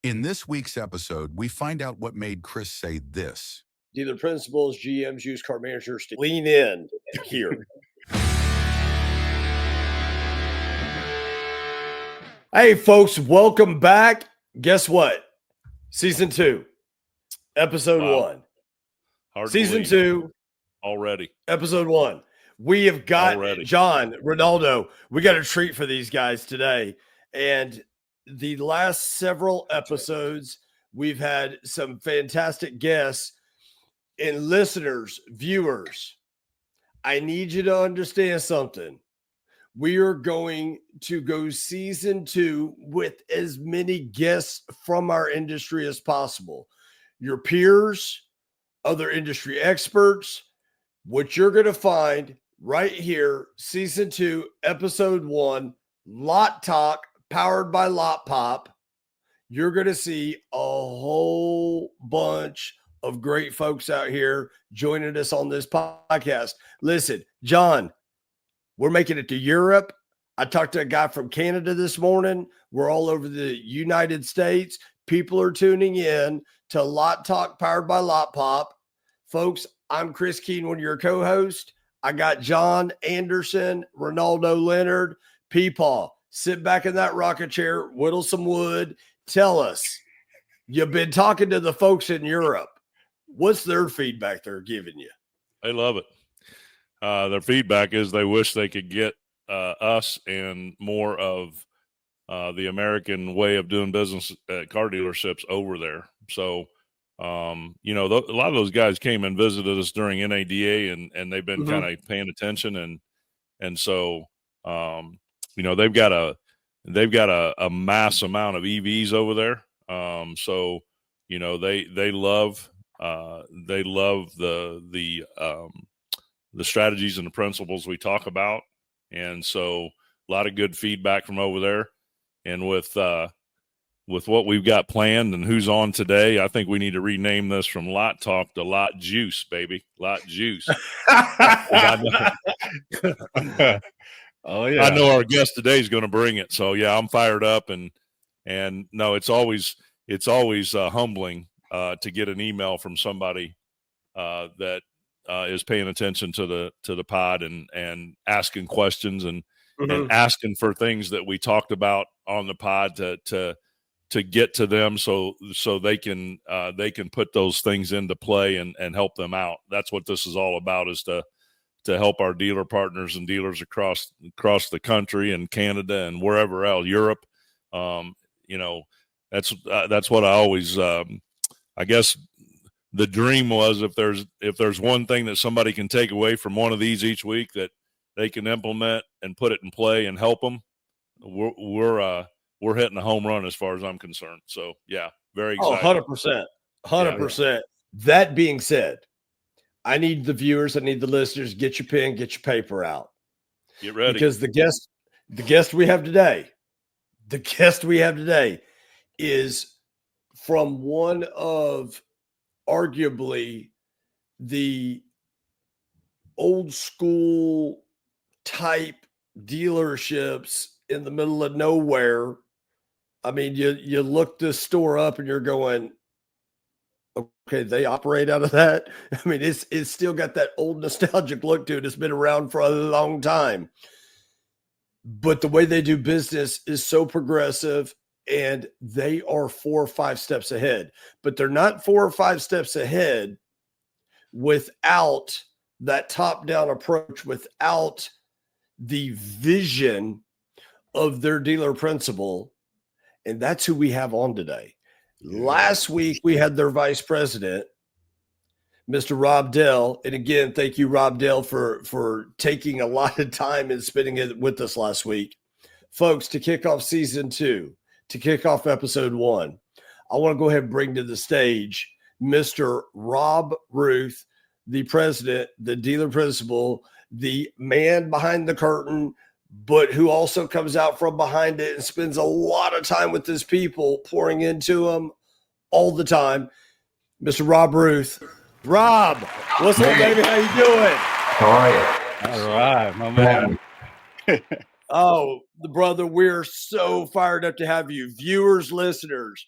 In this week's episode, we find out what made Chris say this. Dealer principals, GMs, used car managers to lean in here. Hey, folks, welcome back. Guess what? Season 2, episode 1. Hard Season 2, already. Episode 1. We have got Already. John, Ronaldo. We got a treat for these guys today. And the last several episodes, we've had some fantastic guests and listeners, viewers. I need you to understand something. We are going to go season 2 with as many guests from our industry as possible. Your peers, other industry experts, what you're going to find right here, season 2, episode 1, LotTalk, powered by Lotpop. You're going to see a whole bunch of great folks out here joining us on this podcast. Listen, John, we're making it to Europe. I talked to a guy from Canada this morning. We're all over the United States. People are tuning in to LotTalk, powered by Lotpop. Folks, I'm Chris Keenan, your co-host. I got John Anderson, Ronaldo Leonard, Peepaw. Sit back in that rocket chair, whittle some wood. Tell us, you've been talking to the folks in Europe. What's their feedback they're giving you? They love it. Their feedback is they wish they could get us and more of the American way of doing business at car dealerships over there. So, a lot of those guys came and visited us during NADA and they've been kind of paying attention. And so, they've got a mass amount of EVs over there. They love the strategies and the principles we talk about. And so a lot of good feedback from over there. And with what we've got planned and who's on today, I think we need to rename this from Lot Talk to Lot Juice, baby. Lot Juice. Oh yeah. I know our guest today is going to bring it. So yeah, I'm fired up and no, it's always humbling to get an email from somebody that is paying attention to the pod and asking questions and asking for things that we talked about on the pod to get to them so they can put those things into play and help them out. That's what this is all about, is to help our dealer partners and dealers across the country and Canada and wherever else, Europe. That's what I always, I guess the dream was, if there's one thing that somebody can take away from one of these each week that they can implement and put it in play and help them, we're hitting a home run as far as I'm concerned. So yeah, very excited. 100%. Yeah. That being said, I need the viewers, I need the listeners, get your pen, get your paper out. Get ready. Because the guest we have today is from one of arguably the old school type dealerships in the middle of nowhere. I mean, you look this store up and you're going, okay, they operate out of that. I mean, it's still got that old nostalgic look to it. It's been around for a long time. But the way they do business is so progressive, and they are 4 or 5 steps ahead. But they're not 4 or 5 steps ahead without that top-down approach, without the vision of their dealer principal. And that's who we have on today. Last week, we had their vice president, Mr. Rob Dell. And again, thank you, Rob Dell, for taking a lot of time and spending it with us last week. Folks, to kick off season 2, to kick off episode 1, I want to go ahead and bring to the stage Mr. Rob Ruth, the president, the dealer principal, the man behind the curtain, but who also comes out from behind it and spends a lot of time with his people, pouring into them all the time. Mr. Rob Ruth. Rob, what's up, baby? How you doing? How are you? All right, my man. Oh, the brother, we're so fired up to have you. Viewers, listeners,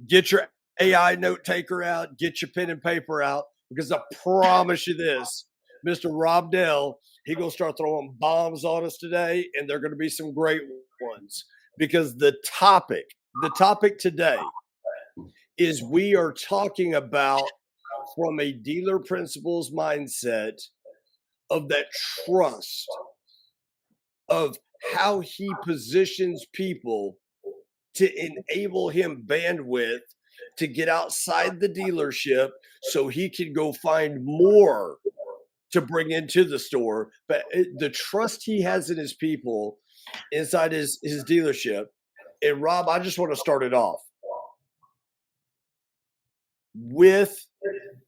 Get your AI note taker out, get your pen and paper out, because I promise you this, Mr. Rob Dell, he gonna start throwing bombs on us today, and they're gonna be some great ones. Because the topic today is we are talking about from a dealer principles mindset of that trust, of how he positions people to enable him bandwidth to get outside the dealership so he can go find more to bring into the store. But the trust he has in his people inside his dealership. And Rob, I just want to start it off with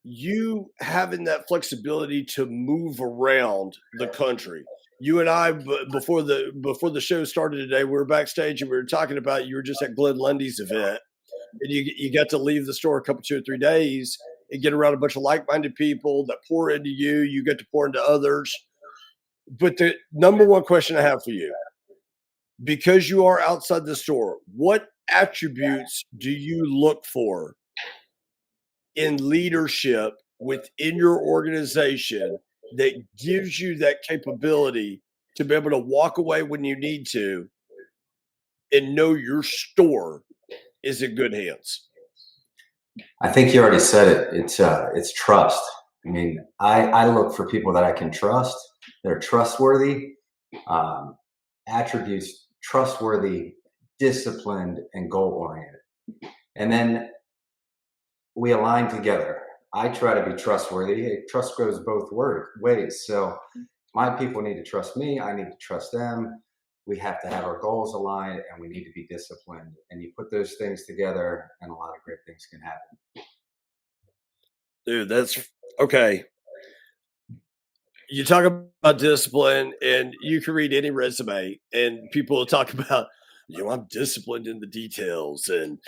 you having that flexibility to move around the country. You and I, before the show started today, we were backstage and we were talking about you were just at Glenn Lundy's event, and you got to leave the store a couple 2 or 3 days and get around a bunch of like-minded people that pour into you. You get to pour into others. But the number one question I have for you, because you are outside the store, what attributes do you look for in leadership within your organization that gives you that capability to be able to walk away when you need to and know your store is in good hands? I think you already said it. It's trust. I mean, I look for people that I can trust. They're trustworthy, attributes, trustworthy, disciplined, and goal oriented. And then we align together. I try to be trustworthy. Trust goes both ways. So my people need to trust me. I need to trust them. We have to have our goals aligned, and we need to be disciplined. And you put those things together, and a lot of great things can happen. Dude, that's okay. You talk about discipline, and you can read any resume, and people will talk about, I'm disciplined in the details, and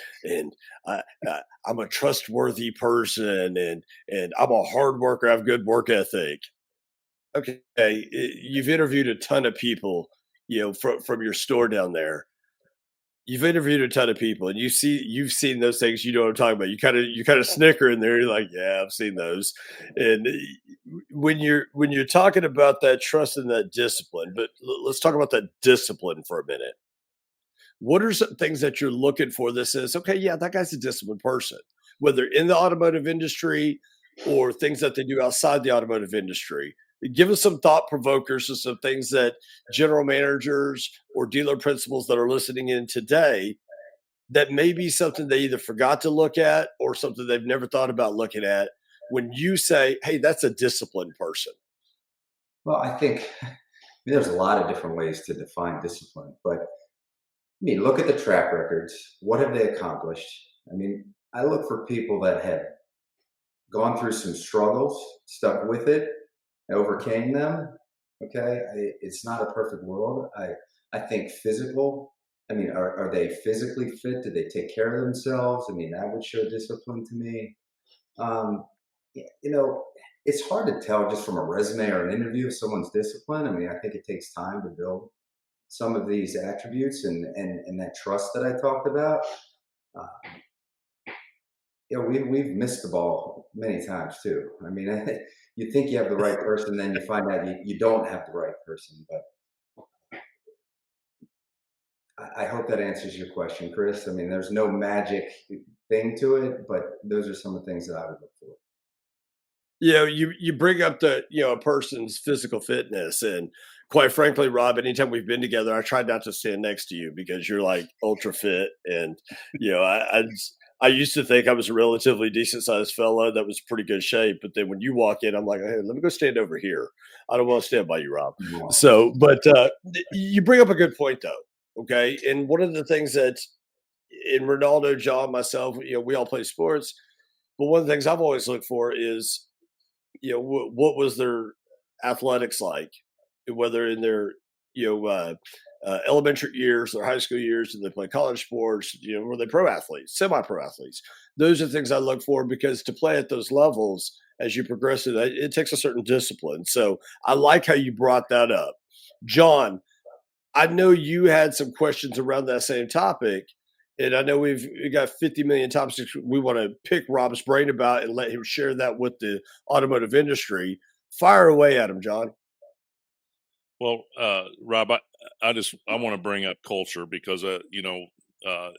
I'm a trustworthy person, and I'm a hard worker. I have good work ethic. Okay, you've interviewed a ton of people, from your store down there. You've interviewed a ton of people, and you've seen those things. You know what I'm talking about. You kind of snicker in there. You're like, yeah, I've seen those. And when you're talking about that trust and that discipline, but let's talk about that discipline for a minute. What are some things that you're looking for that says, okay, yeah, that guy's a disciplined person, whether in the automotive industry or things that they do outside the automotive industry? Give us some thought provokers or some things that general managers or dealer principals that are listening in today, that may be something they either forgot to look at or something they've never thought about looking at when you say, hey, that's a disciplined person. Well, I think there's a lot of different ways to define discipline, but I mean, look at the track records. What have they accomplished? I mean, I look for people that have gone through some struggles, stuck with it, overcame them. Okay, it's not a perfect world. I think physical. I mean, are they physically fit? Do they take care of themselves? I mean, that would show discipline to me. It's hard to tell just from a resume or an interview if someone's disciplined. I mean, I think it takes time to build some of these attributes and that trust that I talked about. We've missed the ball many times too. I mean, you think you have the right person, then you find out you don't have the right person. But I hope that answers your question, Chris. I mean, there's no magic thing to it, but those are some of the things that I would look for. You bring up a person's physical fitness, and quite frankly, Rob, anytime we've been together, I tried not to stand next to you because you're like ultra fit, and I used to think I was a relatively decent sized fellow that was pretty good shape, but then when you walk in, I'm like, hey, let me go stand over here. I don't want to stand by you, Rob. Yeah. So, but you bring up a good point though, okay? And one of the things that in Ronaldo, John, myself, we all play sports, but one of the things I've always looked for is, what was their athletics like, whether in their elementary years, their high school years, did they play college sports, were they pro athletes, semi-pro athletes? Those are things I look for, because to play at those levels, as you progress through that, it takes a certain discipline. So I like how you brought that up. John, I know you had some questions around that same topic, And I know we got 50 million topics we want to pick Rob's brain about and let him share that with the automotive industry. Fire away at him, John. Well, Rob, I want to bring up culture because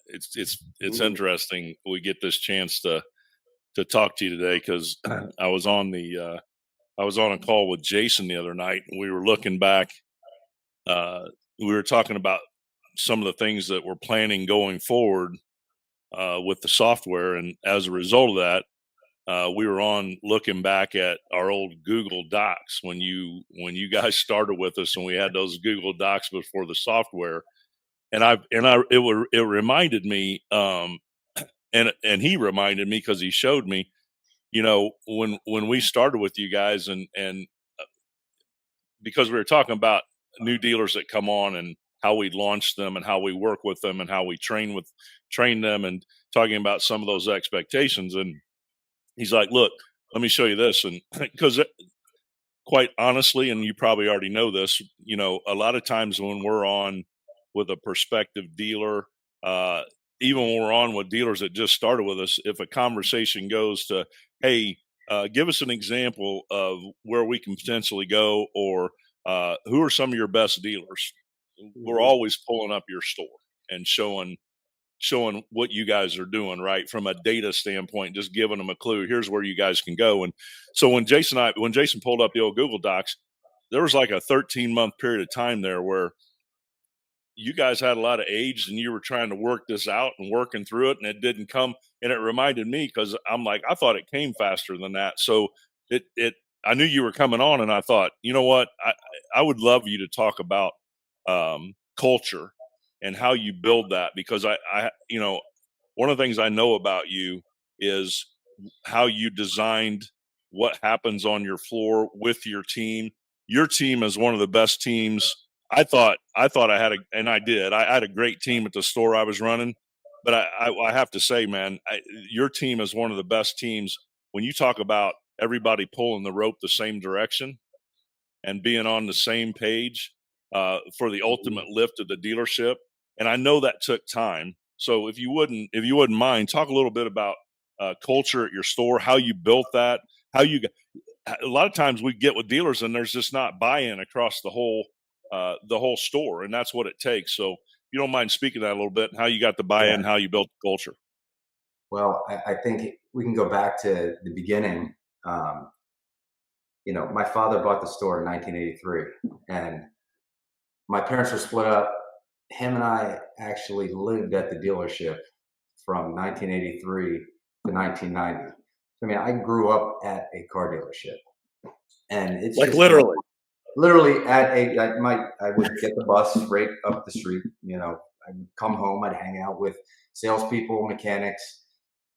it's interesting we get this chance to talk to you today because I was on a call with Jason the other night and we were looking back. We were talking about some of the things that we're planning going forward with the software, and as a result of that, we were on looking back at our old Google Docs when you guys started with us, and we had those Google Docs before the software. And it reminded me, and he reminded me because he showed me, when we started with you guys, and because we were talking about new dealers that come on and how we launch them and how we work with them and how we train them and talking about some of those expectations. And he's like, look, let me show you this. And because quite honestly, and you probably already know this, a lot of times when we're on with a prospective dealer, even when we're on with dealers that just started with us, if a conversation goes to, hey, give us an example of where we can potentially go, or who are some of your best dealers, we're always pulling up your store and showing what you guys are doing, right? From a data standpoint, just giving them a clue. Here's where you guys can go. And so when Jason pulled up the old Google Docs, there was like a 13-month period of time there where you guys had a lot of age and you were trying to work this out and working through it, and it didn't come. And it reminded me, because I'm like, I thought it came faster than that. So I knew you were coming on, and I thought, you know what, I would love you to talk about culture and how you build that, because I one of the things I know about you is how you designed what happens on your floor with your team. Your team is one of the best teams. I thought I had I had a great team at the store I was running, but I have to say, man, your team is one of the best teams. When you talk about everybody pulling the rope the same direction and being on the same page for the ultimate lift of the dealership. And I know that took time. So if you wouldn't mind, talk a little bit about culture at your store, how you built that, a lot of times we get with dealers and there's just not buy-in across the whole store. And that's what it takes. So if you don't mind speaking to that a little bit, how you got the buy-in, how you built the culture. Well, I think we can go back to the beginning. My father bought the store in 1983, and my parents were split up. Him and I actually lived at the dealership from 1983 to 1990. I mean, I grew up at a car dealership, and it's Like just literally. I would get the bus right up the street. I'd come home, I'd hang out with salespeople, mechanics.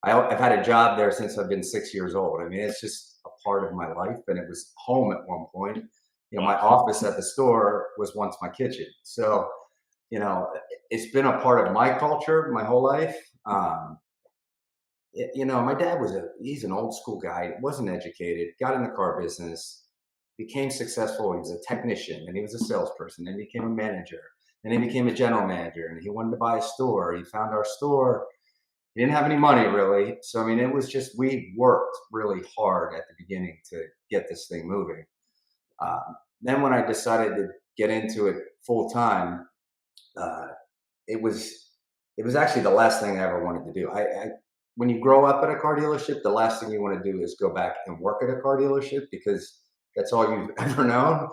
I've had a job there since I've been 6 years old. I mean, it's just a part of my life, and it was home at one point. My office at the store was once my kitchen. So, it's been a part of my culture my whole life. My dad he's an old school guy, wasn't educated, got in the car business, became successful. He was a technician, and he was a salesperson, and he became a manager, and he became a general manager, and he wanted to buy a store. He found our store. He didn't have any money really. So, I mean, it was just, we worked really hard at the beginning to get this thing moving. Then when I decided to get into it full time, it was actually the last thing I ever wanted to do. When you grow up at a car dealership, the last thing you want to do is go back and work at a car dealership, because that's all you've ever known.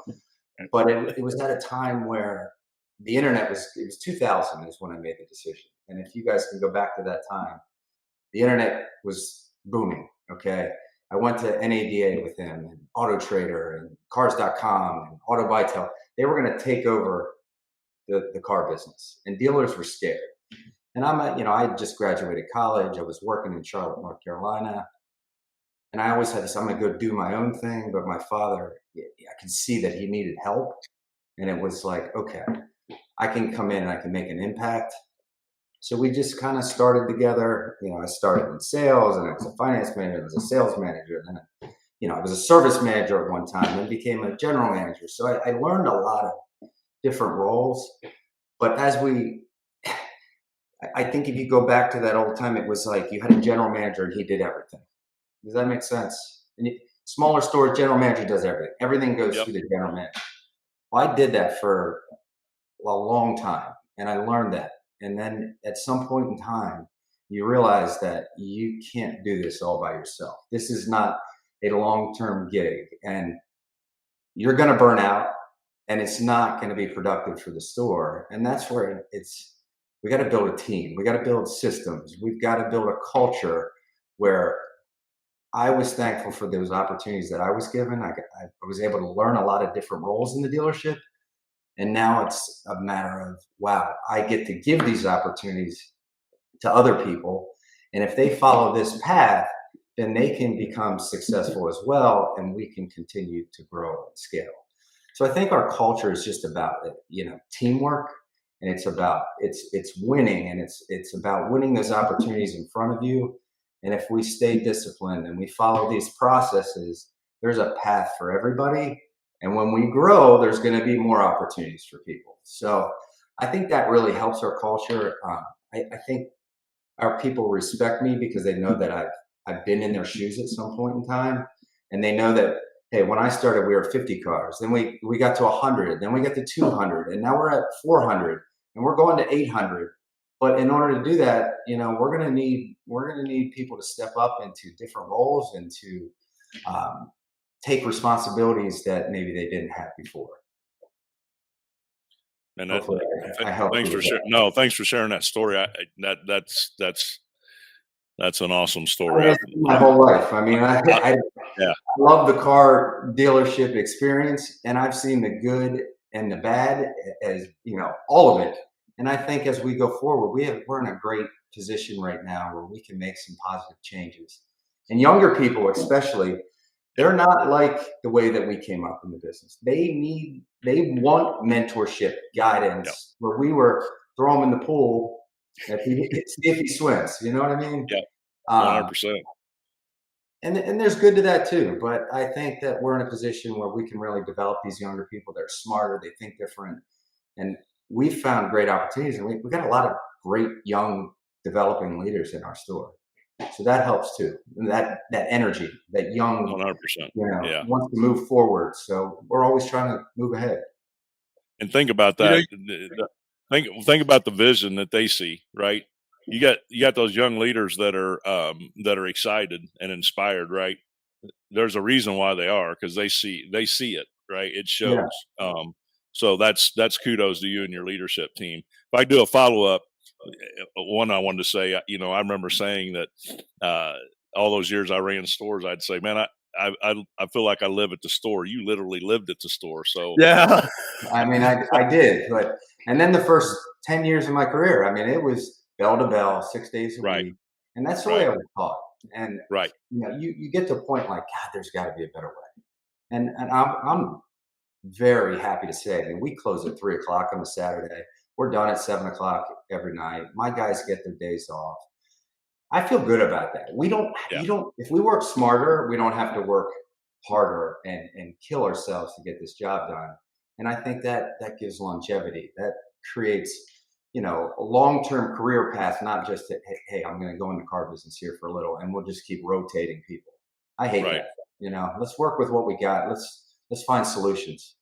But it was at a time where the internet it was 2000 is when I made the decision. And if you guys can go back to that time, the internet was booming. Okay. I went to NADA with him, and Auto Trader and Cars.com and Auto Bytel. They were going to take over the car business, and dealers were scared. And I just graduated college. I was working in Charlotte, North Carolina. And I always had this, I'm going to go do my own thing. But my father, I could see that he needed help. And it was like, okay, I can come in and I can make an impact. So we just kind of started together. I started in sales, and I was a finance manager, I was a sales manager. And then, I was a service manager at one time, and became a general manager. So I learned a lot of different roles. But as I think if you go back to that old time, it was like you had a general manager and he did everything. Does that make sense? Smaller stores, general manager does everything. Everything goes Yep. through the general manager. Well, I did that for a long time, and I learned that. And then at some point in time, you realize that you can't do this all by yourself. This is not a long-term gig, and you're going to burn out, and it's not going to be productive for the store. And that's where we got to build a team. We got to build systems. We've got to build a culture where I was thankful for those opportunities that I was given. I was able to learn a lot of different roles in the dealership. And now it's a matter of, wow, I get to give these opportunities to other people. And if they follow this path, then they can become successful as well. And we can continue to grow and scale. So I think our culture is just about, teamwork. And it's winning. And it's about winning those opportunities in front of you. And if we stay disciplined and we follow these processes, there's a path for everybody. And when we grow, there's going to be more opportunities for people. So I think that really helps our culture. I think our people respect me because they know that I've been in their shoes at some point in time. And they know that, hey, when I started, we were 50 cars. Then we got to 100. Then we got to 200. And now we're at 400. And we're going to 800. But in order to do that, we're going to need people to step up into different roles and to take responsibilities that maybe they didn't have before. And thanks for sharing. No, thanks for sharing that story. That's an awesome story. My whole life. I mean, I love the car dealership experience, and I've seen the good and the bad, as all of it. And I think as we go forward, we're in a great position right now where we can make some positive changes. And younger people, especially, they're not like the way that we came up in the business. They want mentorship, guidance, where we were throw him in the pool if he swims. You know what I mean? Yeah, 100%. And there's good to that too. But I think that we're in a position where we can really develop these younger people. They're smarter, they think different, and we've found great opportunities. And we've got a lot of great young developing leaders in our store. So that helps too. And that energy, that young, 100%. Wants to move forward. So we're always trying to move ahead. And think about that. Think about the vision that they see, right? You got those young leaders that are excited and inspired, right? There's a reason why they are, because they see it, right? It shows. Yeah. So that's kudos to you and your leadership team. If I do a follow up, one I wanted to say, I remember saying that all those years I ran stores, I'd say, man, I feel like I live at the store. You literally lived at the store. So yeah, I mean, I did, and then the first 10 years of my career, I mean, it was bell to bell, 6 days a week, and that's the way I was taught. And you get to a point like, God, there's got to be a better way. And I'm very happy to say, I mean, we close at 3:00 on a Saturday. We're done at 7:00 every night. My guys get their days off. I feel good about that. If we work smarter, we don't have to work harder and kill ourselves to get this job done. And I think that gives longevity. That creates, a long-term career path, not just that, hey, I'm going to go in the car business here for a little and we'll just keep rotating people. I hate that. Let's work with what we got. Let's find solutions.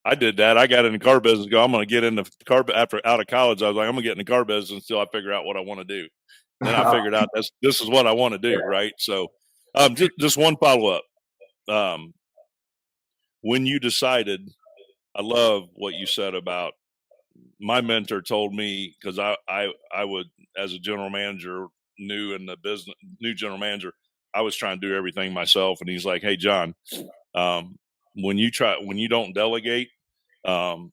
I did that. I got in the car business. I'm going to get in the car after out of college. I was like, I'm going to get in the car business until I figure out what I want to do. And then I figured out this is what I want to do. Right. So, just one follow up. When you decided, I love what you said about my mentor told me, because I would, as a general manager, new general manager, I was trying to do everything myself. And he's like, hey, John, when you don't delegate, the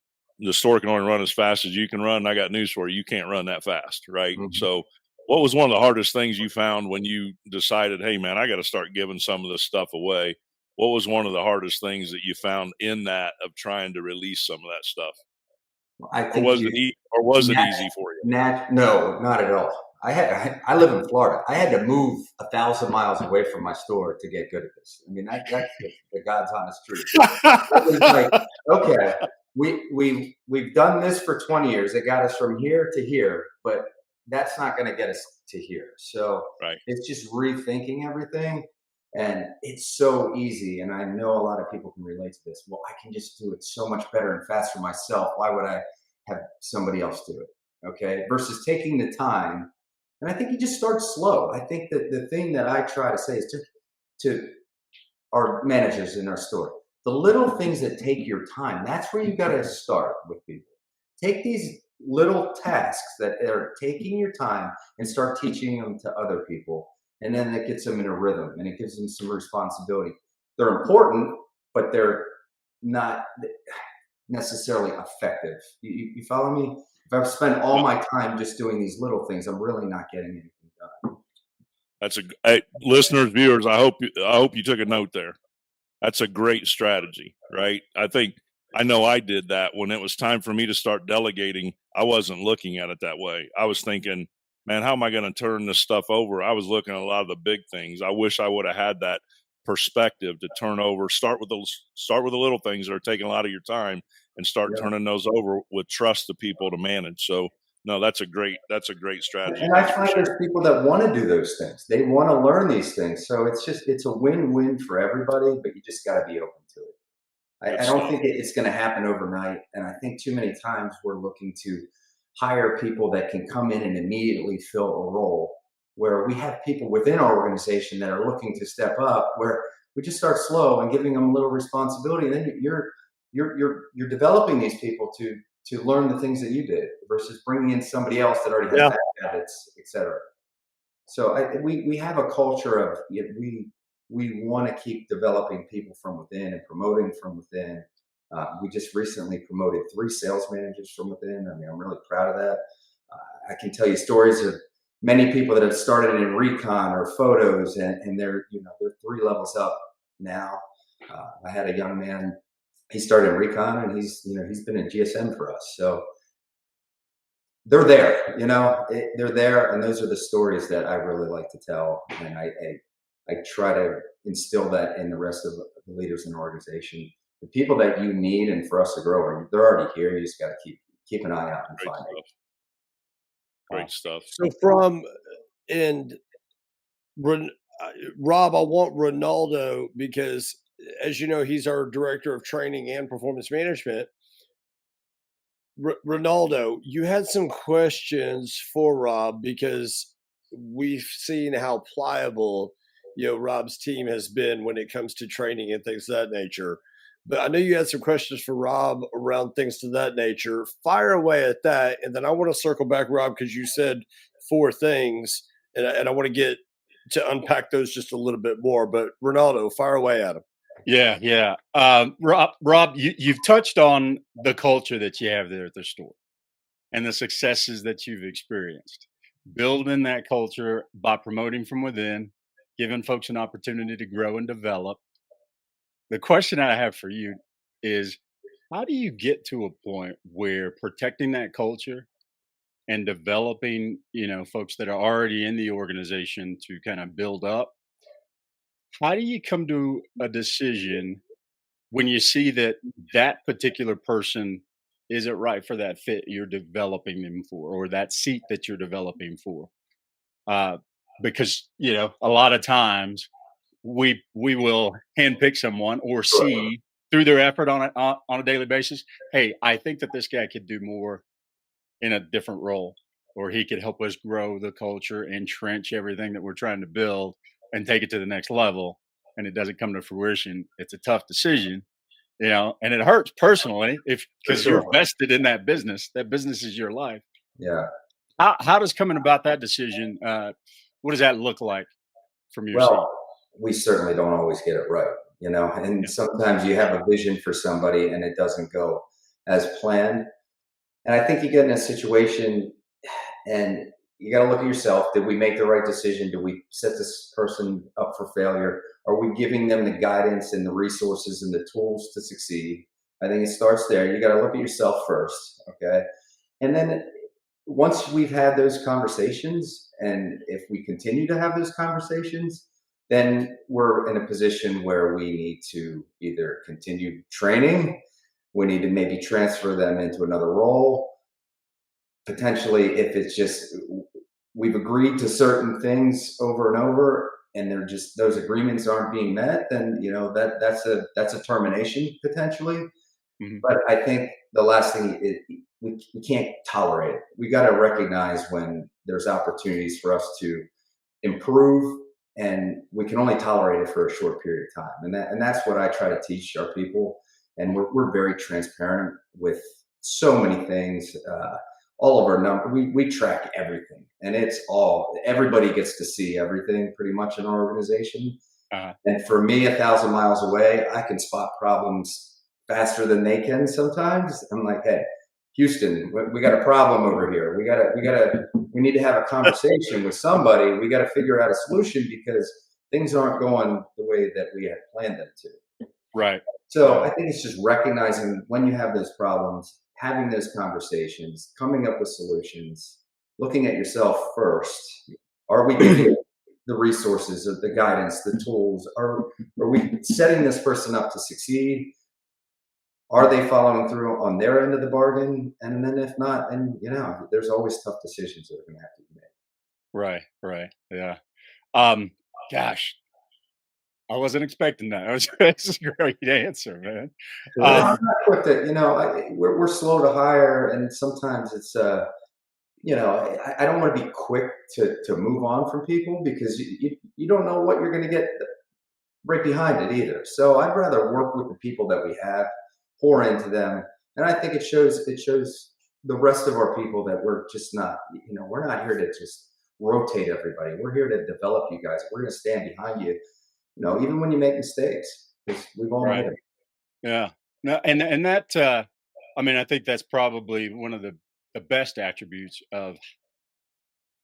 store can only run as fast as you can run. And I got news for you. You can't run that fast. Right. Mm-hmm. So what was one of the hardest things you found when you decided, hey man, I got to start giving some of this stuff away? What was one of the hardest things that you found in that of trying to release some of that stuff? I think or was it easy for you? No, not at all. I live in Florida. I had to move 1,000 miles away from my store to get good at this. I mean, that's the God's honest truth. It was like, okay, we've done this for 20 years. It got us from here to here, but that's not going to get us to here. So Right. it's just rethinking everything. And it's so easy. And I know a lot of people can relate to this. Well, I can just do it so much better and faster myself. Why would I have somebody else do it? Okay. Versus taking the time. And I think you just start slow. I think that the thing that I try to say is to our managers in our store, the little things that take your time, that's where you got to start with people. Take these little tasks that are taking your time and start teaching them to other people. And then it gets them in a rhythm and it gives them some responsibility. They're important, but they're not necessarily effective. You follow me? If I've spent all my time just doing these little things, I'm really not getting anything done. That's hey, listeners, viewers. I hope you took a note there. That's a great strategy, right? I know I did that when it was time for me to start delegating. I wasn't looking at it that way. I was thinking, man, how am I going to turn this stuff over? I was looking at a lot of the big things. I wish I would have had that perspective to turn over. Start with the little things that are taking a lot of your time, and start turning those over with trust to people to manage. So, no, that's a great strategy. And I find there's people that want to do those things. They want to learn these things. So it's a win-win for everybody, but you just got to be open to it. I don't think it's going to happen overnight. And I think too many times we're looking to hire people that can come in and immediately fill a role, where we have people within our organization that are looking to step up, where we just start slow and giving them a little responsibility. And then you're developing these people to learn the things that you did versus bringing in somebody else that already has bad habits, et cetera. So we have a culture of we want to keep developing people from within and promoting from within. We just recently promoted 3 sales managers from within. I mean, I'm really proud of that. I can tell you stories of many people that have started in recon or photos, and they're 3 levels up now. I had a young man. He started in recon, and he's been in GSM for us. So they're there, they're there, and those are the stories that I really like to tell, and I try to instill that in the rest of the leaders in the organization. The people that you need, and for us to grow, they're already here. You just got to keep an eye out and find them. Great stuff. So Rob, I want Ronaldo, because as you know, he's our director of training and performance management. Ronaldo, you had some questions for Rob, because we've seen how pliable, Rob's team has been when it comes to training and things of that nature. But I know you had some questions for Rob around things to that nature. Fire away at that. And then I want to circle back, Rob, because you said 4 things, and I want to get to unpack those just a little bit more. But Ronaldo, fire away at him. Yeah. Rob, you've touched on the culture that you have there at the store and the successes that you've experienced. Building that culture by promoting from within, giving folks an opportunity to grow and develop. The question I have for you is, how do you get to a point where protecting that culture and developing, folks that are already in the organization to kind of build up? How do you come to a decision when you see that particular person isn't right for that fit you're developing them for, or that seat that you're developing for? Because, a lot of times we will handpick someone or see through their effort on a daily basis, hey, I think that this guy could do more in a different role, or he could help us grow the culture, entrench everything that we're trying to build and take it to the next level. And it doesn't come to fruition. It's a tough decision, and it hurts personally because you're vested in that business. That business is your life. Yeah. How does coming about that decision, what does that look like from your seat? We certainly don't always get it right, and sometimes you have a vision for somebody and it doesn't go as planned. And I think you get in a situation and you got to look at yourself. Did we make the right decision? Do we set this person up for failure? Are we giving them the guidance and the resources and the tools to succeed? I think it starts there. You got to look at yourself first. Okay. And then once we've had those conversations, and if we continue to have those conversations, then we're in a position where we need to either continue training We need to maybe transfer them into another role. Potentially, if it's just we've agreed to certain things over and over, and they're just those agreements aren't being met, then that's a termination potentially. Mhm. But I think the last thing we can't tolerate it. We got to recognize when there's opportunities for us to improve, and we can only tolerate it for a short period of time. And that's what I try to teach our people. And we're very transparent with so many things. All of our numbers, we track everything, and everybody gets to see everything pretty much in our organization. Uh, And for me, 1,000 miles away, I can spot problems faster than they can sometimes. I'm like, hey, Houston, we got a problem over here. We need to have a conversation with somebody. We got to figure out a solution because things aren't going the way that we had planned them to. right. So I think it's just recognizing when you have those problems, having those conversations, coming up with solutions, looking at yourself first. Are we giving the resources, or the guidance, the tools? Are we setting this person up to succeed? Are they following through on their end of the bargain? And then if not, then there's always tough decisions that are going to have to be made. Right. Right. Yeah. Um, Gosh, I wasn't expecting that. That's a great answer, man. I'm Um, not quick to, we're slow to hire, and sometimes it's I don't want to be quick to move on from people because you don't know what you're going to get right behind it either. So I'd rather work with the people that we have, pour into them, and I think it shows the rest of our people that we're just not, we're not here to just rotate everybody. We're here to develop you guys. We're going to stand behind you, even when you make mistakes, because we've all made right. them. Yeah. No, and that I mean, I think that's probably one of the best attributes of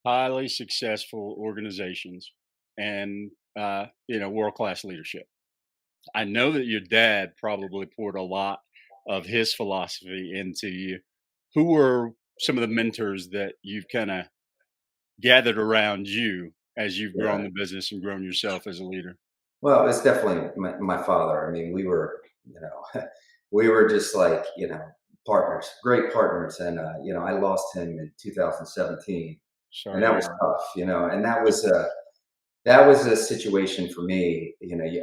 highly successful organizations and world class leadership. I know that your dad probably poured a lot of his philosophy into you. Who were some of the mentors that you've kind of gathered around you as you've grown Yeah. the business and grown yourself as a leader? Well, it's definitely my father. I mean, we were just like, partners, great partners. And, I lost him in 2017, and Sorry to that hear was that. tough, and that was a situation for me.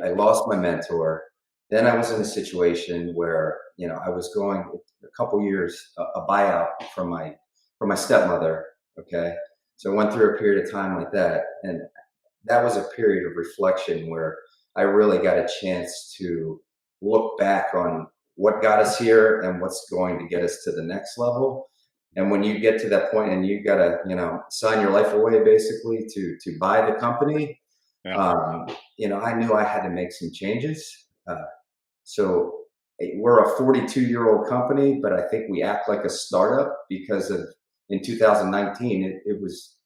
I lost my mentor. Then I was in a situation where, I was going a couple years, a buyout from my stepmother. Okay. So I went through a period of time like that. And that was a period of reflection where I really got a chance to look back on what got us here and what's going to get us to the next level. And when you get to that point and you got to, sign your life away basically to buy the company, Yeah. I knew I had to make some changes. So we're a 42-year-old company, but I think we act like a startup because in 2019, it was,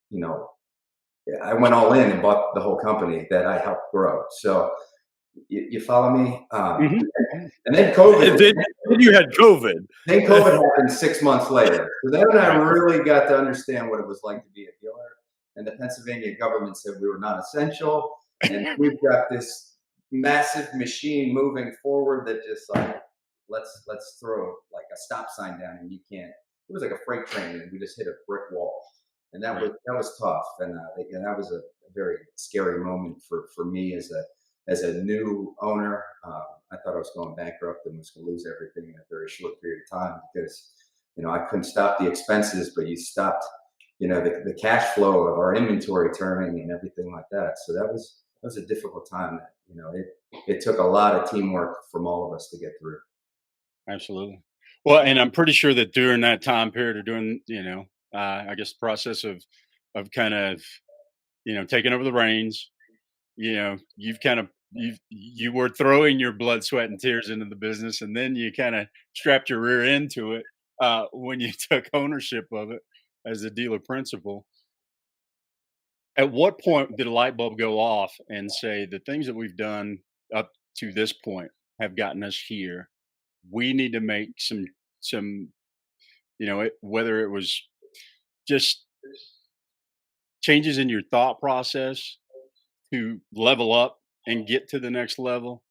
I went all in and bought the whole company that I helped grow. So you follow me? Mhm. And then COVID, And then you had COVID. then COVID happened 6 months later. So then I Right. really got to understand what it was like to be a dealer. And the Pennsylvania government said we were not essential. And we've got this massive machine moving forward that just like, let's throw like a stop sign down, and you can't. It was like a freight train, and we just hit a brick wall, and that Right. was tough, and that was a very scary moment for me as a new owner. I thought I was going bankrupt and was going to lose everything in a very short period of time because I couldn't stop the expenses, but you stopped the cash flow of our inventory turning and everything like that. So that was a difficult time. That it took a lot of teamwork from all of us to get through. Absolutely. Well, and I'm pretty sure that during that time period, or during I guess the process of kind of taking over the reins, you've kind of you were throwing your blood, sweat, and tears into the business, and then you kind of strapped your rear end to it when you took ownership of it as the dealer principal. At what point did a light bulb go off and say the things that we've done up to this point have gotten us here? We need to make some whether it was just changes in your thought process to level up and get to the next level.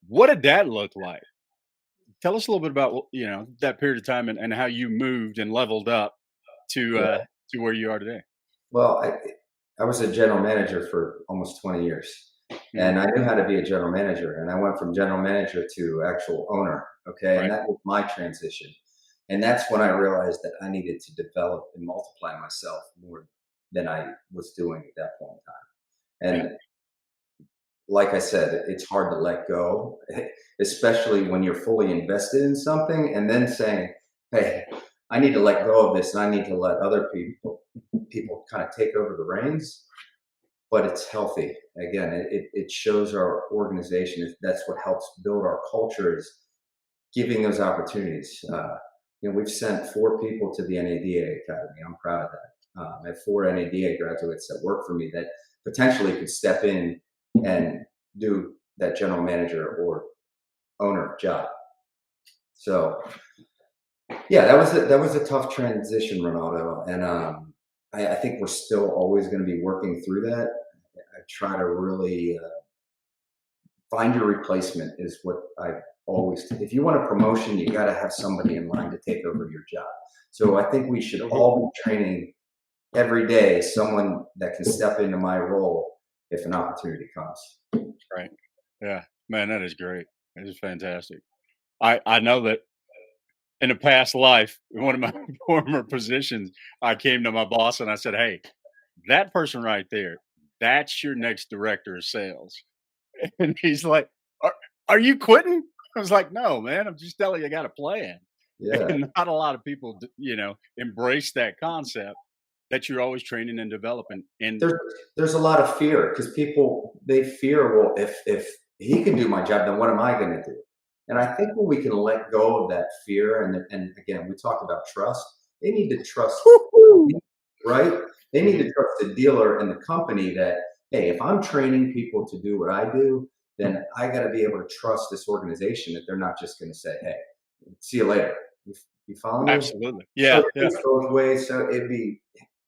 What did that look like? tell us a little bit about, that period of time and how you moved and leveled up to where you are today. Well, I was a general manager for almost 20 years, Mhm. and I knew how to be a general manager. And I went from general manager to actual owner. Okay, and Right. that was my transition. And that's when I realized that I needed to develop and multiply myself more than I was doing at that point in time. Yeah. And like I said, it's hard to let go, especially when you're fully invested in something and then saying, "Hey, I need to let go of this, and I need to let other people kind of take over the reins." But it's healthy. Again, it shows our organization. That's what helps build our culture is giving those opportunities. We've sent 4 people to the NADA Academy. I'm proud of that. I have 4 NADA graduates that work for me that potentially could step in and do that general manager or owner job. So, yeah, that was a tough transition, Ronaldo, and I think we're still always going to be working through that. I try to really find your replacement is what I always. If you want a promotion, you got to have somebody in line to take over your job. So I think we should all be training every day someone that can step into my role if an opportunity comes. Right. Yeah. Man, that is great. That is fantastic. I know that in a past life, in one of my former positions, I came to my boss and I said, "Hey, that person right there, that's your next director of sales." And he's like, "Are you quitting?" I was like, "No, man. I'm just telling you, I got a plan." Yeah, And not a lot of people, embrace that concept that you're always training and developing. And there's there's a lot of fear because people they fear. Well, if he can do my job, then what am I going to do? And I think when we can let go of that fear, and again, we talked about trust. They need to trust, right? They need to Mhm. trust the dealer and the company that, hey, if I'm training people to do what I do, then I got to be able to trust this organization that they're not just going to say, hey, see you later. You follow me? Absolutely, So yeah, it yeah. goes both ways. So it'd be,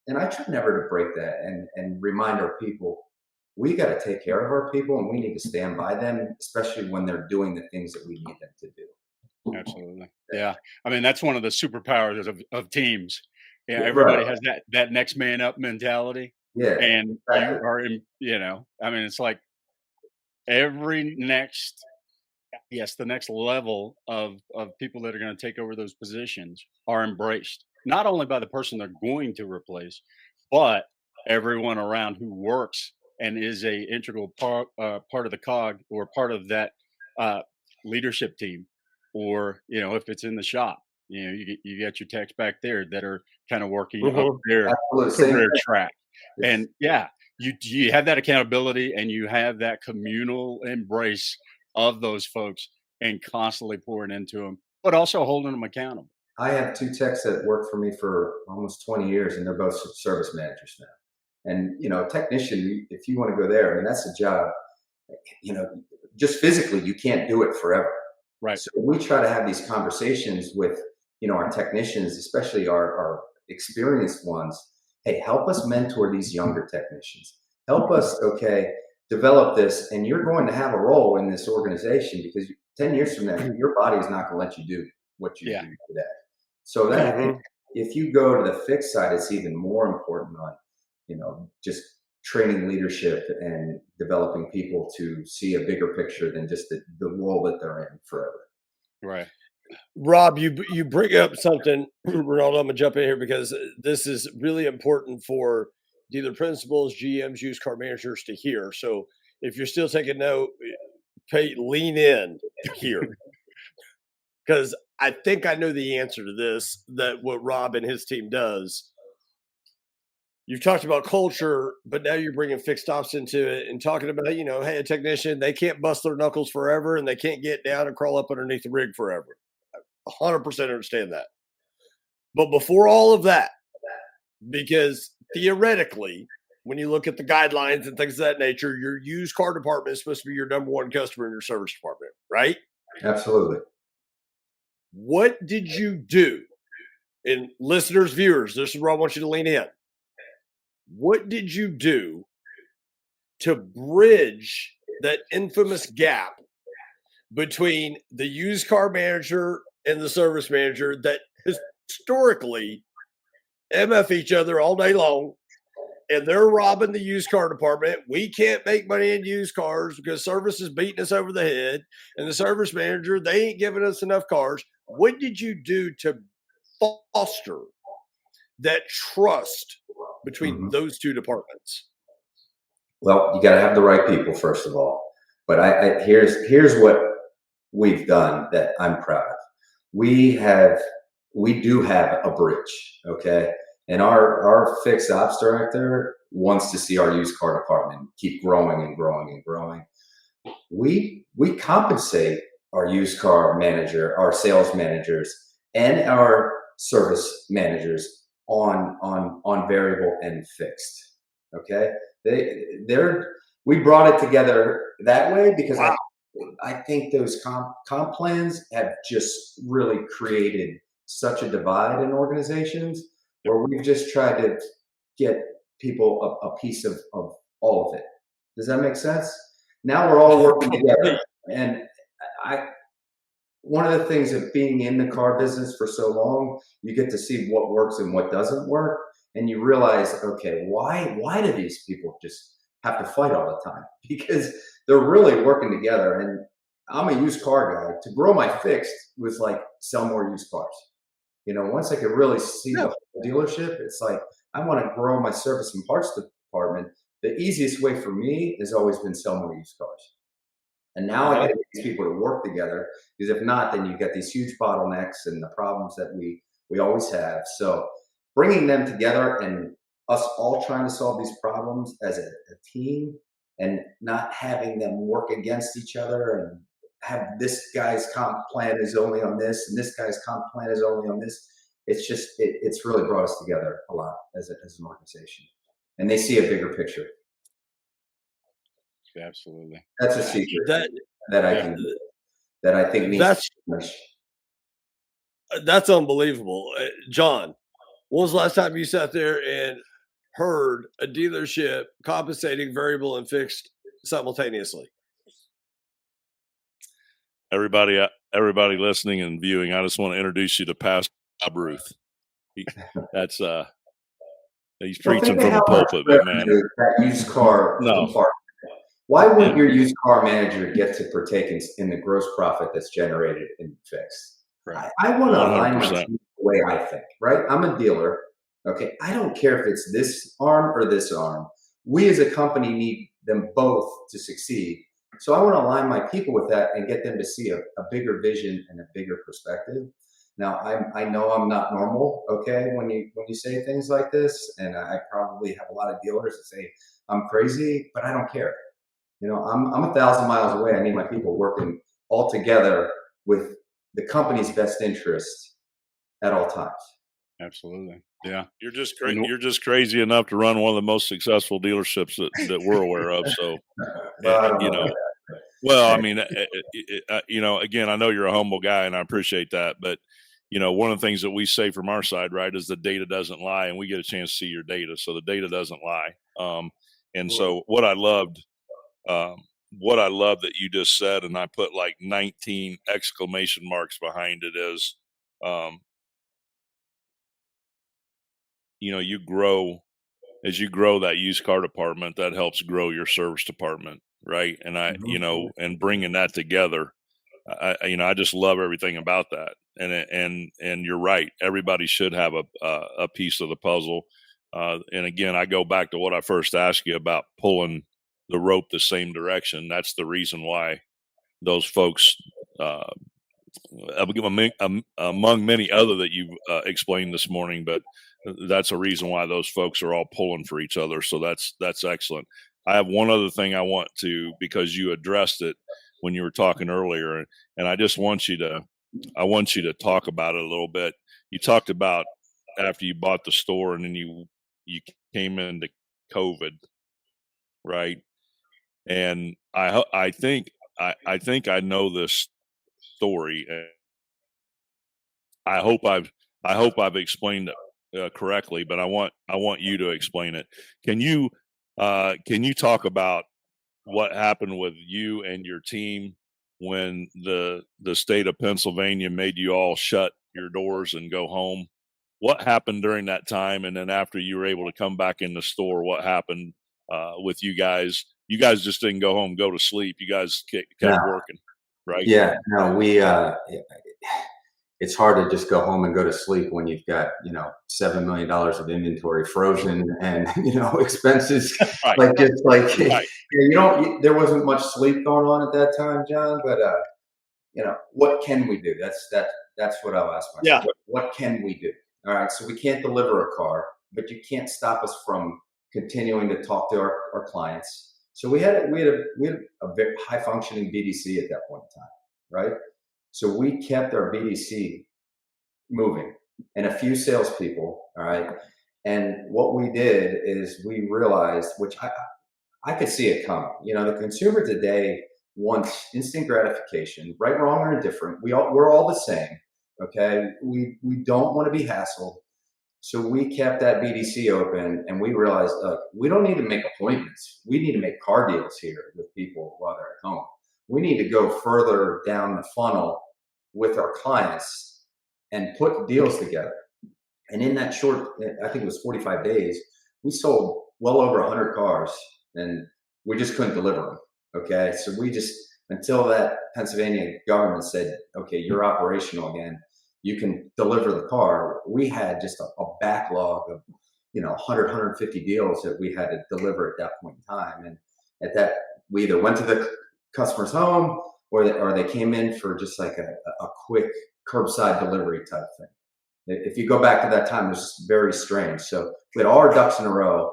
and I try never to break that and remind our people we got to take care of our people and we need to stand by them, especially when they're doing the things that we need them to do. Absolutely. Yeah. I mean, that's one of the superpowers of teams. Yeah, Yeah, right. everybody has that next man up mentality. Yeah. And you Exactly. are in, I mean, it's like every next yes, the next level of people that are going to take over those positions are embraced. Not only by the person they're going to replace, but everyone around who works and is a integral part of the cog or part of that uh, leadership team, or if it's in the shop, you got your techs back there that are kind of working up Mhm. their Absolutely. Same career thing. track, It's and yeah, you have that accountability and you have that communal embrace of those folks and constantly pouring into them, but also holding them accountable. I have 2 techs that worked for me for almost 20 years, and they're both service managers now. And technician, if you want to go there, I mean, that's a job. You know, just physically, you can't do it forever. Right. So we try to have these conversations with our technicians, especially our experienced ones. Hey, help us mentor these younger technicians. Help us, okay, develop this, and you're going to have a role in this organization because 10 years from now, your body is not going to let you do what you Yeah. do today. So that I think Mhm. if you go to the fixed side, it's even more important on, just training leadership and developing people to see a bigger picture than just the role that they're in forever. Right. Rob, you bring up something, Ronaldo. I'm gonna jump in here because this is really important for dealer principals, GMs, used car managers to hear. So if you're still taking note, lean in here because I think I know the answer to this. That what Rob and his team does. You've talked about culture, but now you're bringing fixed ops into it and talking about, hey, a technician, they can't bust their knuckles forever and they can't get down and crawl up underneath the rig forever. 100% understand that. But before all of that, because theoretically, when you look at the guidelines and things of that nature, your used car department is supposed to be your number one customer in your service department, right? Absolutely. What did you do? And listeners, viewers, this is where I want you to lean in. What did you do to bridge that infamous gap between the used car manager and the service manager that historically MF each other all day long, and they're robbing the used car department. We can't make money in used cars because service is beating us over the head, and the service manager, they ain't giving us enough cars. What did you do to foster that trust between those two departments? Well, you got to have the right people, first of all. But here's what we've done that I'm proud of. We do have a bridge, okay? And our fixed ops director wants to see our used car department keep growing and growing and growing. We compensate our used car manager, our sales managers, and our service managers on variable and fixed. Okay, we brought it together that way because I think those comp plans have just really created such a divide in organizations where we've just tried to get people a piece of all of it. Does that make sense? Now we're all working together. And one of the things of being in the car business for so long, you get to see what works and what doesn't work. And you realize, okay, why do these people just have to fight all the time? Because they're really working together. And I'm a used car guy. To grow my fixed was like sell more used cars. You know, once I could really see the dealership, it's like I want to grow my service and parts department. The easiest way for me has always been sell more used cars. And now I get these people to work together, because if not, then you get these huge bottlenecks and the problems that we always have. So bringing them together and us all trying to solve these problems as a team, and not having them work against each other and have this guy's comp plan is only on this and this guy's comp plan is only on this. It's just, it's really brought us together a lot as an organization. And they see a bigger picture. Absolutely. That's a secret that I think needs that's unbelievable. John, when was the last time you sat there and heard a dealership compensating variable and fixed simultaneously? Everybody listening and viewing, I just want to introduce you to Pastor Rob Ruth. He's preaching from the pulpit, but man, that used car department. Why wouldn't your used car manager get to partake in the gross profit that's generated in fixed? Right. I want to align my team the way I think, right? I'm a dealer. Okay. I don't care if it's this arm or this arm. We as a company need them both to succeed. So I want to align my people with that and get them to see a bigger vision and a bigger perspective. Now, I know I'm not normal, okay, when you say things like this, and I probably have a lot of dealers that say I'm crazy, but I don't care. You know, I'm 1,000 miles away. I need my people working all together with the company's best interest at all times. Absolutely. Yeah. You're just crazy enough to run one of the most successful dealerships that we're aware of. So, well, I mean, again, I know you're a humble guy and I appreciate that, but one of the things that we say from our side, right, is the data doesn't lie, and we get a chance to see your data. So the data doesn't lie. So what I loved that you just said, and I put like 19 exclamation marks behind it, is, you grow as you grow that used car department, that helps grow your service department. Right. And and bringing that together, I just love everything about that. And you're right. Everybody should have a piece of the puzzle. And again, I go back to what I first asked you about pulling the rope the same direction. That's the reason why those folks, among many other that you've explained this morning, but that's a reason why those folks are all pulling for each other. So that's excellent. I have one other thing I want to, because you addressed it when you were talking earlier, and I just want you to talk about it a little bit. You talked about after you bought the store and then you came into COVID, right? And I think I know this story. I hope I've explained it correctly, but I want you to explain it. Can you talk about what happened with you and your team when the state of Pennsylvania made you all shut your doors and go home. What happened during that time? And then after you were able to come back in the store, what happened with you guys? You guys just didn't go home, go to sleep. You guys kept working, right? Yeah, no, it's hard to just go home and go to sleep when you've got, $7 million of inventory frozen and, expenses Right. right. There wasn't much sleep going on at that time, John, but, what can we do? That's what I'll ask myself. Yeah. What can we do? All right. So we can't deliver a car, but you can't stop us from continuing to talk to our clients. So we had a very high functioning BDC at that point in time, right? So we kept our BDC moving and a few salespeople, all right? And what we did is we realized, which I could see it coming. The consumer today wants instant gratification, right, wrong, or indifferent. We're all the same, okay? We don't want to be hassled. So we kept that BDC open, and we realized, we don't need to make appointments. We need to make car deals here with people while they're at home. We need to go further down the funnel with our clients and put deals together. And in that short, I think it was 45 days, we sold well over 100 cars, and we just couldn't deliver them. Okay. So until that Pennsylvania government said, okay, you're operational again, you can deliver the car, we had just a backlog of, 100, 150 deals that we had to deliver at that point in time. And at that, we either went to the customer's home or they came in for just like a quick curbside delivery type thing. If you go back to that time, it was very strange. So we had all our ducks in a row,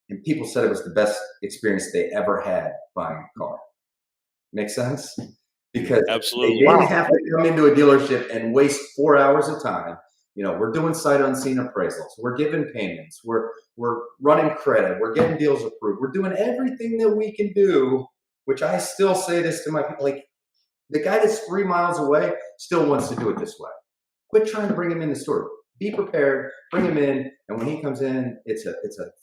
and people said it was the best experience they ever had buying a car. Make sense? Because Absolutely. they didn't have to come into a dealership and waste 4 hours of time. We're doing sight unseen appraisals. We're giving payments. We're running credit. We're getting deals approved. We're doing everything that we can do, which I still say this to my people, like the guy that's 3 miles away still wants to do it this way. Quit trying to bring him in the store. Be prepared, bring him in. And when he comes in, it's a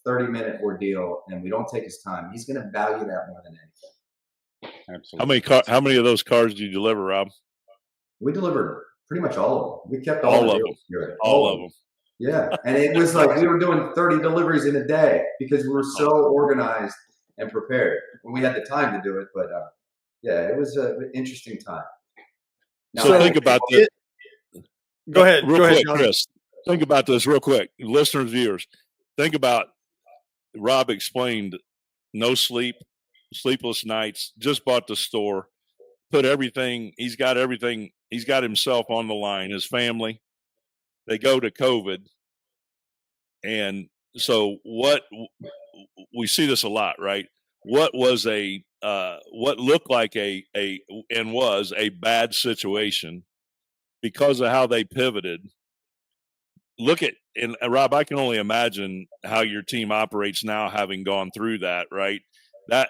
30-minute ordeal, and we don't take his time. He's going to value that more than anything. Absolutely. How many of those cars did you deliver, Rob? We delivered pretty much all of them. We kept All the of deals here. All of them. Yeah. And it was like we were doing 30 deliveries in a day because we were so organized and prepared when we had the time to do it. But yeah, it was an interesting time. Now, so think about this. Go ahead. Real Go quick, ahead, John. Chris. Think about this real quick. Listeners, viewers, think about Rob explained no sleep, sleepless nights, just bought the store, put everything, he's got everything, he's got himself on the line, his family. They go to COVID. And so we see this a lot, right? What was what looked like was a bad situation because of how they pivoted. And Rob, I can only imagine how your team operates now, having gone through that, right? That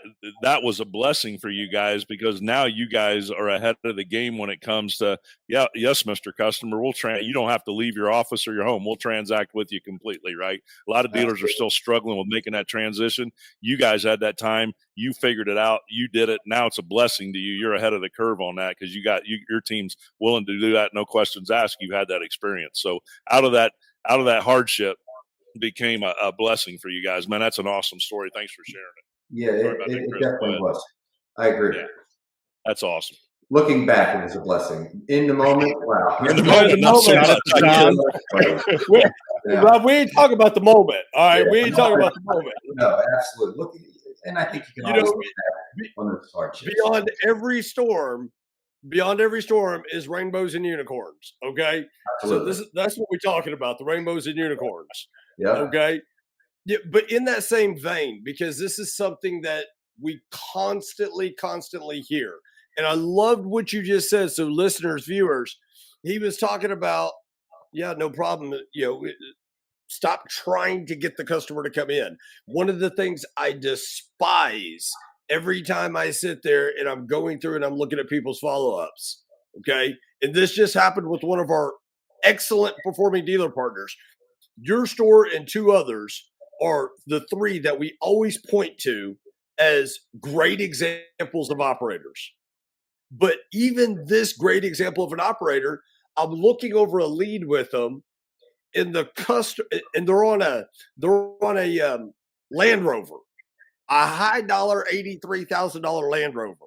was a blessing for you guys, because now you guys are ahead of the game when it comes to, yes, Mr. Customer, you don't have to leave your office or your home. We'll transact with you completely, right? A lot of dealers are still struggling with making that transition. You guys had that time. You figured it out. You did it. Now it's a blessing to you. You're ahead of the curve on that because your team's willing to do that. No questions asked. You had that experience. So out of that hardship became a blessing for you guys. Man, that's an awesome story. Thanks for sharing it. Yeah, it definitely was. I agree. Yeah. That's awesome. Looking back, it was a blessing. In the moment, wow. In the moment, not so much. Rob, we ain't talking about the moment. All right, we ain't talking about the moment. No, absolutely. Look, and I think you can always look back on those hardships. Beyond every storm is rainbows and unicorns. Okay, Absolutely. So that's what we're talking about, the rainbows and unicorns. Yeah. Okay. Yeah, but in that same vein, because this is something that we constantly hear. And I loved what you just said. So listeners, viewers, he was talking about, no problem. Stop trying to get the customer to come in. One of the things I despise every time I sit there and I'm going through and I'm looking at people's follow-ups. Okay. And this just happened with one of our excellent performing dealer partners. Your store and two others are the three that we always point to as great examples of operators. But even this great example of an operator, I'm looking over a lead with them, and they're on a Land Rover, a high dollar $83,000 Land Rover,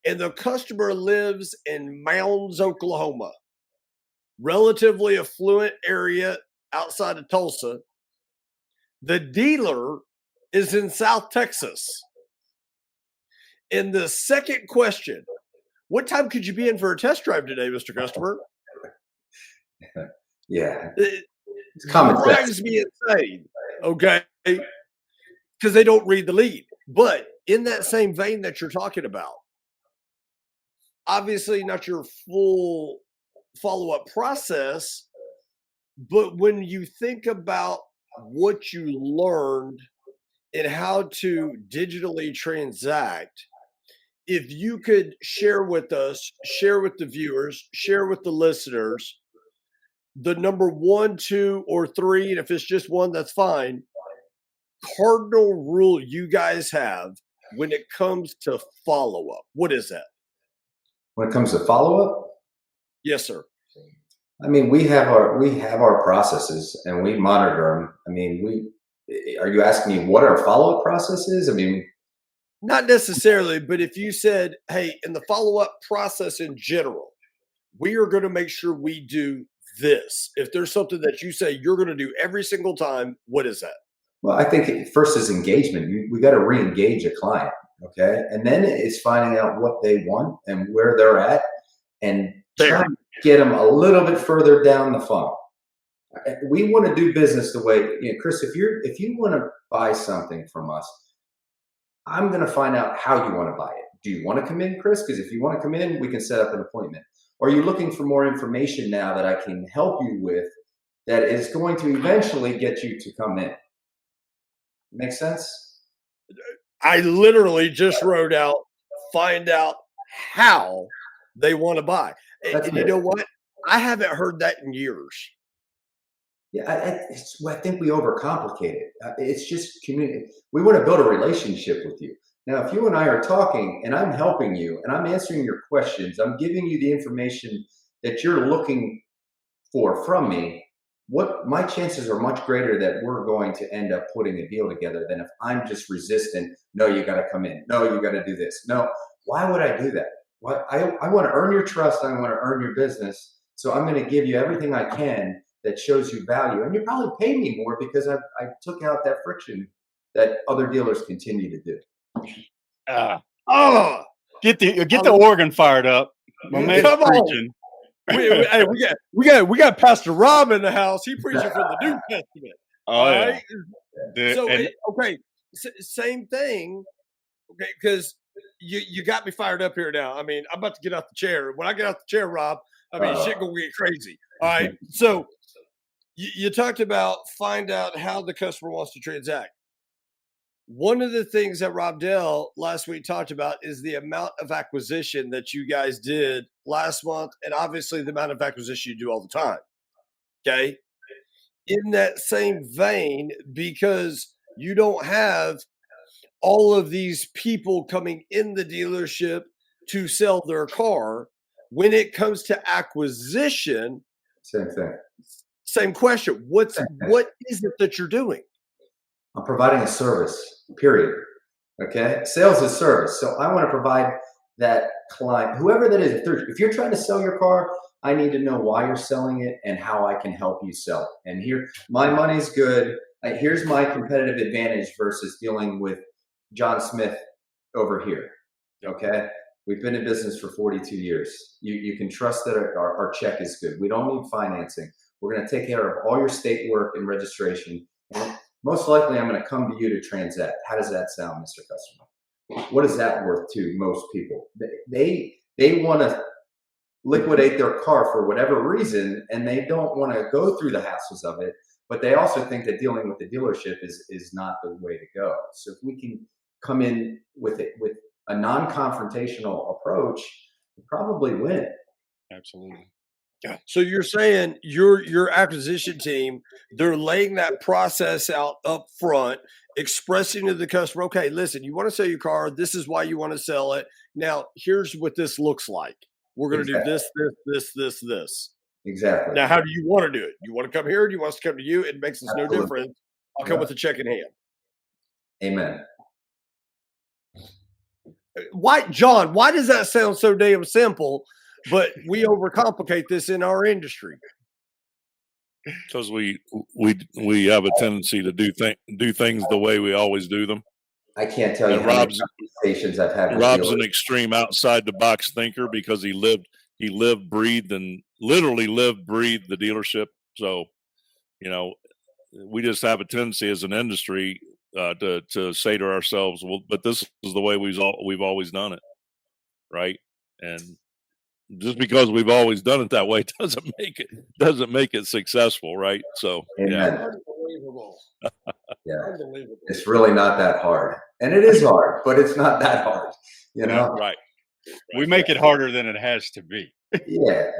and the customer lives in Mounds, Oklahoma, relatively affluent area outside of Tulsa. The dealer is in South Texas. And the second question, what time could you be in for a test drive today, Mr. Customer? Yeah. It It's common sense. drives me insane, okay? Because they don't read the lead. But in that same vein that you're talking about, obviously not your full follow-up process, but when you think about what you learned and how to digitally transact, if you could share with us, share with the viewers, share with the listeners, the number 1, 2, or 3, and if it's just one, that's fine, cardinal rule you guys have when it comes to follow-up. What is that? When it comes to follow-up, Yes, sir. I mean, we have our processes and we monitor them. I mean, are you asking me what our follow-up process is? I mean, Not necessarily, but if you said, hey, in the follow-up process in general, we are going to make sure we do this. If there's something that you say you're going to do every single time, what is that? well, I think first is engagement. We got to re-engage a client, okay? And then it's finding out what they want and where they're at and trying to get them a little bit further down the funnel. We want to do business the way, Chris, if you want to buy something from us, I'm going to find out how you want to buy it. Do you want to come in, Chris? Because if you want to come in, we can set up an appointment. Or are you looking for more information now that I can help you with that is going to eventually get you to come in? Make sense? I literally just wrote out, find out how they want to buy. And you know what? I haven't heard that in years. Yeah, I think we overcomplicate it. It's just community. We want to build a relationship with you. Now, if you and I are talking and I'm helping you and I'm answering your questions, I'm giving you the information that you're looking for from me, what my chances are much greater that we're going to end up putting a deal together than if I'm just resistant. No, you got to come in. No, you got to do this. No, why would I do that? Well, I want to earn your trust. I want to earn your business. So I'm going to give you everything I can that shows you value. And you probably pay me more because I took out that friction that other dealers continue to do. Get the organ fired up. My man's Come on. preaching. Hey, we got Pastor Rob in the house. He preaching from the New Testament. Oh, yeah. Right? So okay, same thing. Okay, because you got me fired up here now. I mean, I'm about to get out the chair. When I get out the chair, Rob, I mean, shit gonna get crazy. All right. So you talked about find out how the customer wants to transact. One of the things that Rob Dell last week talked about is the amount of acquisition that you guys did last month, and obviously the amount of acquisition you do all the time. Okay. In that same vein, because you don't have all of these people coming in the dealership to sell their car, when it comes to acquisition, Same thing. Same question. What is it that you're doing? I'm providing a service, period. Okay. Sales is service. So I want to provide that client, whoever that is. If you're trying to sell your car, I need to know why you're selling it and how I can help you sell it. And here, my money's good. Here's my competitive advantage versus dealing with John Smith over here. Okay. We've been in business for 42 years. You can trust that our check is good. We don't need financing. We're going to take care of all your state work and registration. And most likely, I'm going to come to you to transact. How does that sound, Mr. Customer? What is that worth to most people? They want to liquidate their car for whatever reason, and they don't want to go through the hassles of it. But they also think that dealing with the dealership is not the way to go. So if we can come in with a non-confrontational approach, we probably win. Absolutely. So you're saying your acquisition team, they're laying that process out up front, expressing to the customer, okay, listen, you want to sell your car. This is why you want to sell it. Now, here's what this looks like. We're going to do this. Exactly. Now, how do you want to do it? You want to come here? Or do you want us to come to you? It makes us no Absolutely. difference. I'll come with a check in hand. Amen. Why, John, why does that sound so damn simple, but we overcomplicate this in our industry? Because we have a tendency to do things the way we always do them. I can't tell you And how many Rob's conversations I've had with Rob's an dealers. extreme outside the box thinker because he lived, breathed, and literally lived, breathed the dealership. So, you know, we just have a tendency as an industry to say to ourselves, well, but this is the way we've always done it, right? And just because we've always done it that way doesn't make it successful, right? So, Amen. yeah. Unbelievable. Yeah. Unbelievable. It's really not that hard. And it is hard, but it's not that hard, you know? Right. We make it harder than it has to be. Yeah,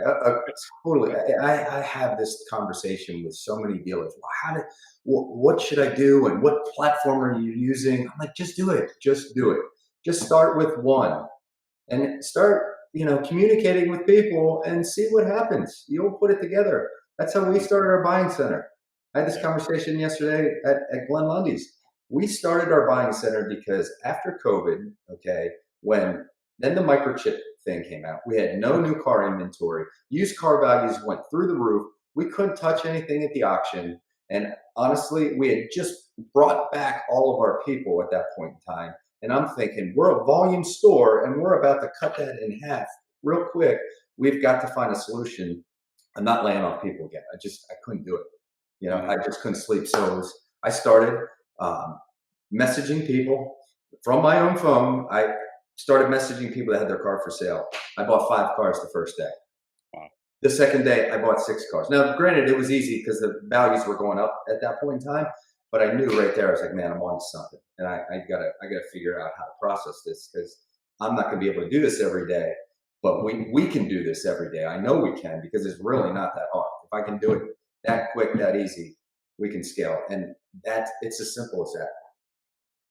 totally. I have this conversation with so many dealers. Well, what should I do? And what platform are you using? I'm like, just do it. Just do it. Just start with one and start, communicating with people and see what happens. You'll put it together. That's how we started our buying center. I had this conversation yesterday at Glenn Lundy's. We started our buying center because after COVID, then the microchip thing came out. We had no new car inventory. Used car values went through the roof. We couldn't touch anything at the auction. And honestly, we had just brought back all of our people at that point in time. And I'm thinking, we're a volume store and we're about to cut that in half real quick. We've got to find a solution. I'm not laying off people again. I couldn't do it. I just couldn't sleep. So I started messaging people from my own phone. I started messaging people that had their car for sale. I bought 5 cars the first day. Wow. The second day, I bought 6 cars. Now, granted, it was easy because the values were going up at that point in time, but I knew right there, I was like, man, I'm on to something. And I gotta figure out how to process this because I'm not gonna be able to do this every day, but we can do this every day. I know we can because it's really not that hard. If I can do it that quick, that easy, we can scale. And it's as simple as that.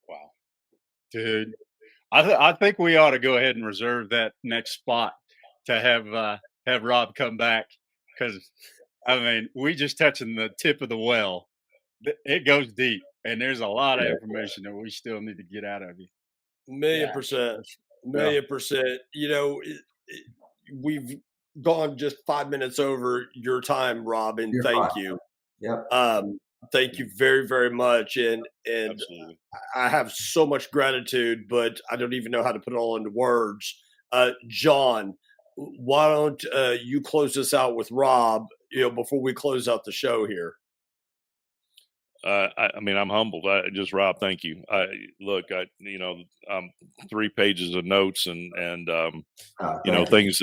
Wow. Dude, I think we ought to go ahead and reserve that next spot to have Rob come back because, we just touching the tip of the well. It goes deep, and there's a lot of information that we still need to get out of you. Million percent. We've gone just 5 minutes over your time, Rob, and thank you. Yep. Thank you very, very much. And Absolutely. I have so much gratitude, but I don't even know how to put it all into words. John, why don't you close this out with Rob, before we close out the show here? I'm humbled. Rob, thank you. I'm 3 pages of notes and things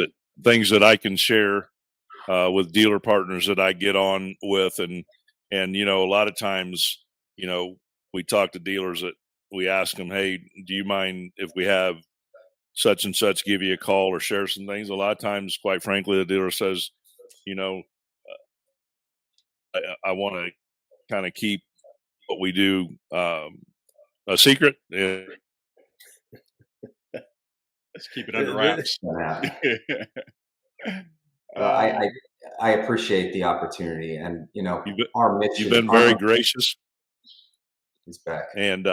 that I can share with dealer partners that I get on with, and a lot of times, we talk to dealers that we ask them, hey, do you mind if we have such and such give you a call or share some things? A lot of times, quite frankly, the dealer says, I want to kind of keep what we do a secret. Let's keep it under wraps. Well, I appreciate the opportunity, and our mission. You've been very gracious. Is back, and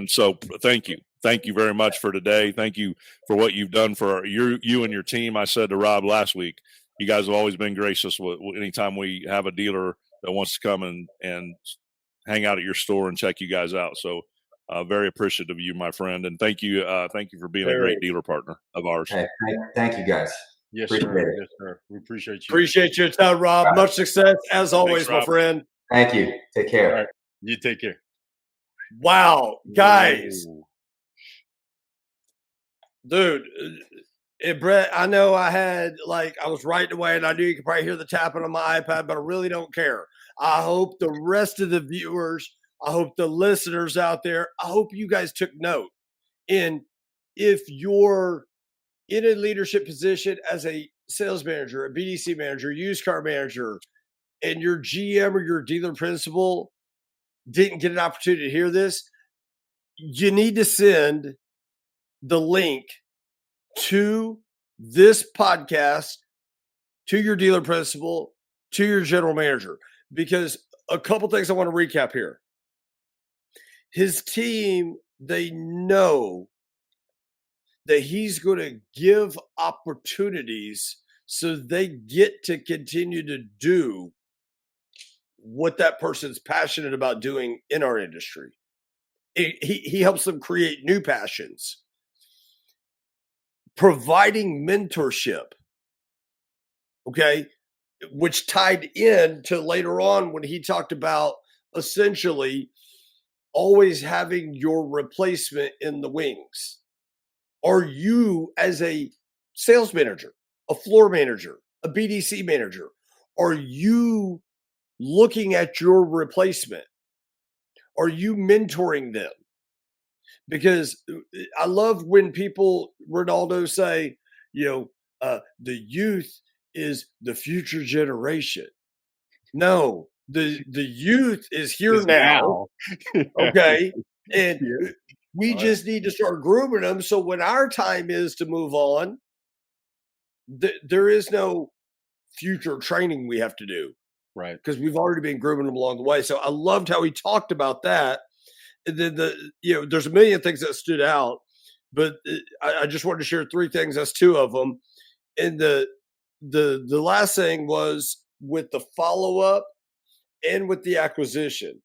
so thank you very much for today. Thank you for what you've done for you and your team. I said to Rob last week, you guys have always been gracious. Anytime we have a dealer that wants to come and hang out at your store and check you guys out. So very appreciative of you, my friend. And thank you for being a great dealer partner of ours. Hey, thank you guys. Yes, appreciate sir. it. Yes, sir. We appreciate you. Appreciate your time, Rob. Right. Much success as always, Thanks, my friend. Thank you. Take care. All right. You take care. Wow, guys. Ooh. Dude, Brett, I know I was writing away and I knew you could probably hear the tapping on my iPad, but I really don't care. I hope the rest of the viewers, I hope the listeners out there, I hope you guys took note. And if you're in a leadership position as a sales manager, a BDC manager, used car manager, and your GM or your dealer principal didn't get an opportunity to hear this, you need to send the link to this podcast to your dealer principal, to your general manager, because a couple things I want to recap here. His team, they know that he's going to give opportunities so they get to continue to do what that person's passionate about doing in our industry. He helps them create new passions. Providing mentorship, okay, which tied in to later on when he talked about essentially always having your replacement in the wings. Are you, as a sales manager, a floor manager, a BDC manager, are you looking at your replacement? Are you mentoring them? Because I love when people, Ronaldo, say, the youth is the future generation. No, the youth is here Is now. Okay. And Yeah. we just need to start grooming them. So when our time is to move on, there is no future training we have to do, Right. because we've already been grooming them along the way. So I loved how he talked about that. And then there's a million things that stood out, but I just wanted to share three things. That's two of them. And the last thing was with the follow up and with the acquisition.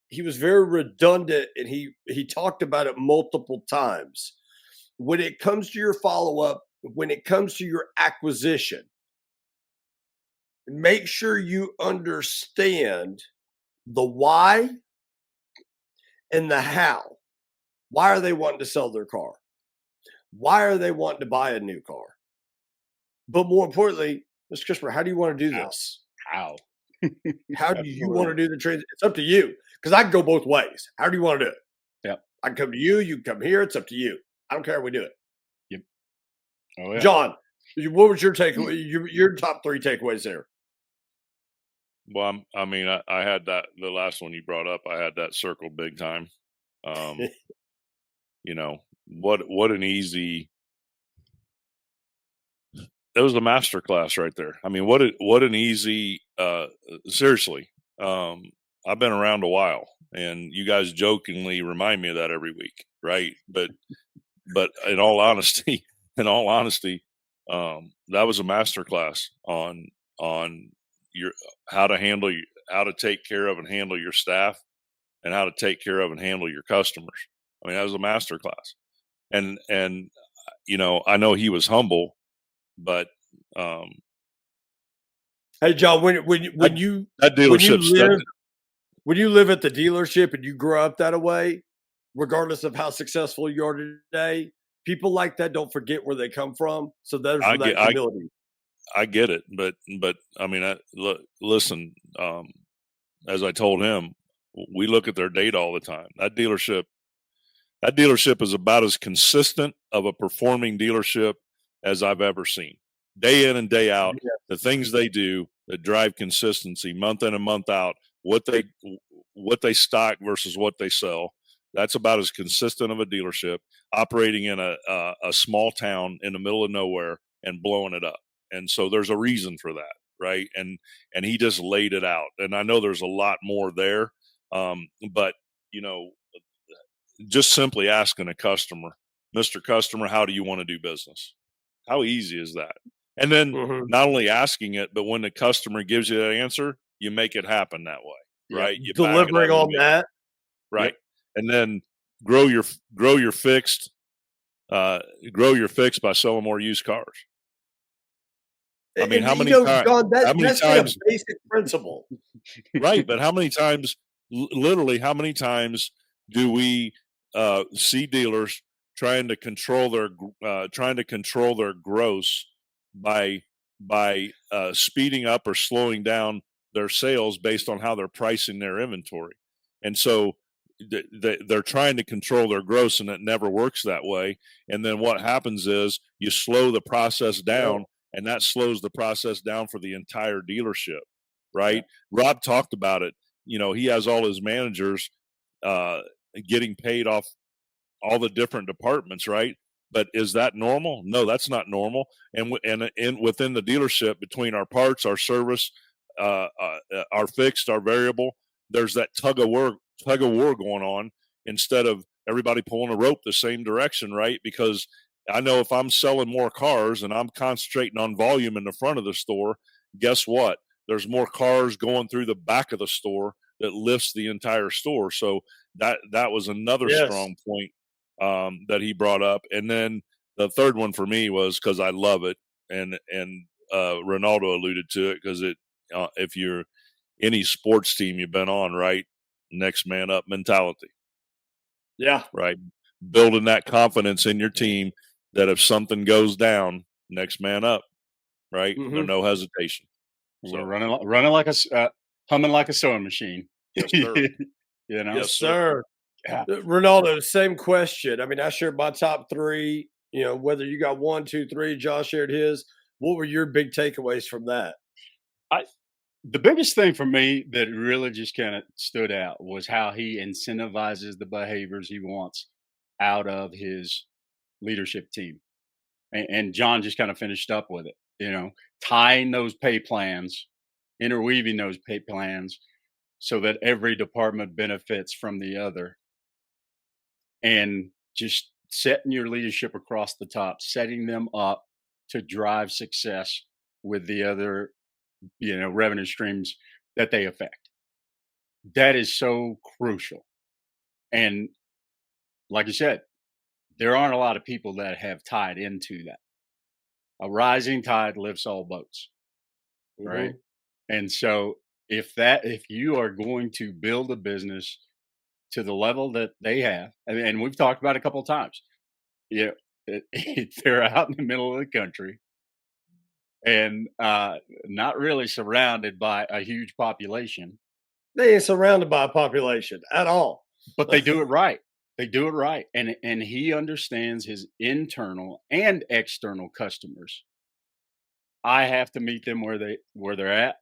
He was very redundant, and he talked about it multiple times. When it comes to your follow up, when it comes to your acquisition, make sure you understand the why and the how. Why are they wanting to sell their car? Why are they wanting to buy a new car? But more importantly, Mr. Christopher, how do you want to do this? How? How do you want to do the transit? It's up to you, because I can go both ways. How do you want to do it? Yeah. I can come to you. You can come here. It's up to you. I don't care how we do it. Yep. Oh, yeah. John, what was your takeaway? Your top three takeaways there? Well, I had that, the last one you brought up, I had that circled big time. What an easy, that was a master class right there. I mean, what an easy, seriously. I've been around a while, and you guys jokingly remind me of that every week. Right. But in all honesty, that was a master class on your, how to take care of and handle your staff, and how to take care of and handle your customers. I mean, that was a master class. And I know he was humble, but hey, John, when you live at the dealership and you grow up that way, regardless of how successful you are today, people like that don't forget where they come from. So there's that humility. I get it, but I mean, listen. As I told him, we look at their data all the time. That dealership is about as consistent of a performing dealership as I've ever seen. Day in and day out, the things they do that drive consistency month in and month out, what they stock versus what they sell. That's about as consistent of a dealership operating in a small town in the middle of nowhere and blowing it up. And so there's a reason for that, right? And he just laid it out. And I know there's a lot more there, but just simply asking a customer, Mr. Customer, how do you want to do business? How easy is that? And then not only asking it, but when the customer gives you that answer, you make it happen that way, right? You delivering on that, right? Yep. And then grow your fixed by selling more used cars. I mean, how many times? John, that's a basic principle, right? But how many times? Literally, how many times do we see dealers trying to control their gross by speeding up or slowing down their sales based on how they're pricing their inventory? And so they're trying to control their gross, and it never works that way. And then what happens is you slow the process down, and that slows the process down for the entire dealership, right? Yeah. Rob talked about it. He has all his managers getting paid off all the different departments, right? But is that normal? No, that's not normal. And within the dealership, between our parts, our service, our fixed, our variable, there's that tug of war going on, instead of everybody pulling a rope the same direction, right? Because I know if I'm selling more cars and I'm concentrating on volume in the front of the store, guess what? There's more cars going through the back of the store that lifts the entire store. So that was another Yes. strong point that he brought up. And then the third one for me was, because I love it, and Ronaldo alluded to it, because if you're any sports team you've been on, right, next man up mentality, Yeah. right, building that confidence in your team that if something goes down, next man up, right, there's no hesitation. We're running like humming like a sewing machine. Yes, sir. You know, Yes, Sir. yeah. Ronaldo, same question. I mean, I shared my top three. You know, whether you got 1, 2, 3, Josh shared his. What were your big takeaways from that? The biggest thing for me that really just kind of stood out was how he incentivizes the behaviors he wants out of his leadership team. And John just kind of finished up with it, you know, tying those pay plans, interweaving those pay plans so that every department benefits from the other, and just setting your leadership across the top, setting them up to drive success with the other, you know, revenue streams that they affect. That is so crucial. And like you said, there aren't a lot of people that have tied into that. A rising tide lifts all boats, right? And so if you are going to build a business to the level that they have, and we've talked about it a couple of times, you know, they're out in the middle of the country, and not really surrounded by a huge population, They ain't surrounded by a population at all. but they do it right. They do it right, and he understands his internal and external customers. I have to meet them where they're at,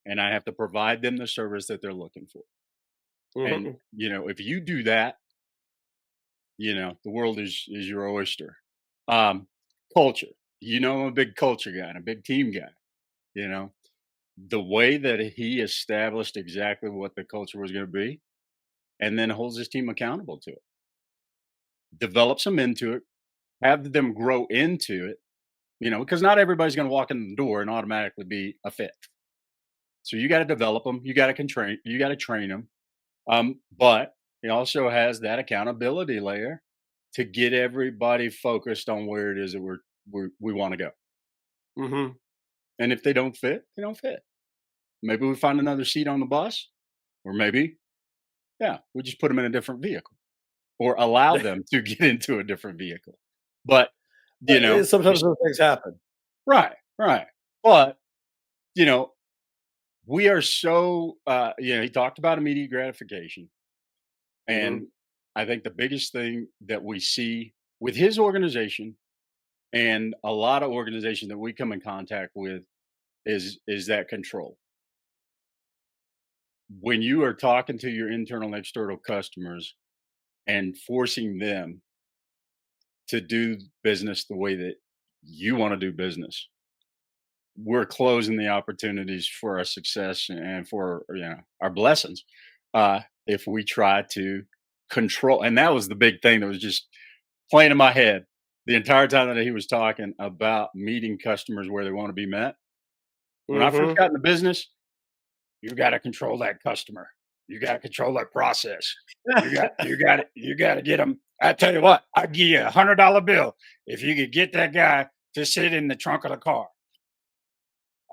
and I have to provide them the service that they're looking for. And you know, if you do that, you know, the world is your oyster. Culture. You know, I'm a big culture guy and a big team guy. You know, the way that he established exactly what the culture was going to be, and then holds his team accountable to it, develops them into it, have them grow into it, you know, because not everybody's going to walk in the door and automatically be a fit. So you got to develop them, you got to train them. But he also has that accountability layer to get everybody focused on where it is that we want to go. And if they don't fit, they don't fit. Maybe we find another seat on the bus, or maybe, yeah, we just put them in a different vehicle, or allow them to get into a different vehicle. But you know, sometimes those things happen. right. But you know, we are so you know, he talked about immediate gratification, and I think the biggest thing that we see with his organization and a lot of organizations that we come in contact with is that control. When you are talking to your internal and external customers and forcing them to do business the way that you want to do business, we're closing the opportunities for our success and for, you know, our blessings, if we try to control. And that was the big thing that was just playing in my head the entire time that he was talking about meeting customers where they want to be met. When I first got into business, you got to control that customer. You got to control that process. You got to get them. I tell you what, I'd give you $100 bill if you could get that guy to sit in the trunk of the car.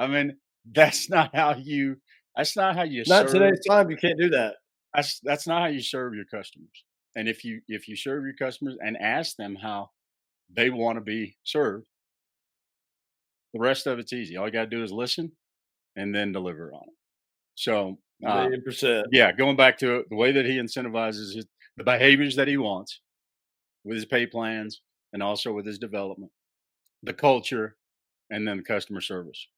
I mean, that's not how you Not serve. today's time. You can't do that. That's not how you serve your customers. And if you serve your customers and ask them how they want to be served, the rest of it's easy. All you got to do is listen and then deliver on it. So, %. yeah, going back to it, the way that he incentivizes the behaviors that he wants with his pay plans and also with his development, the culture, and then the customer service.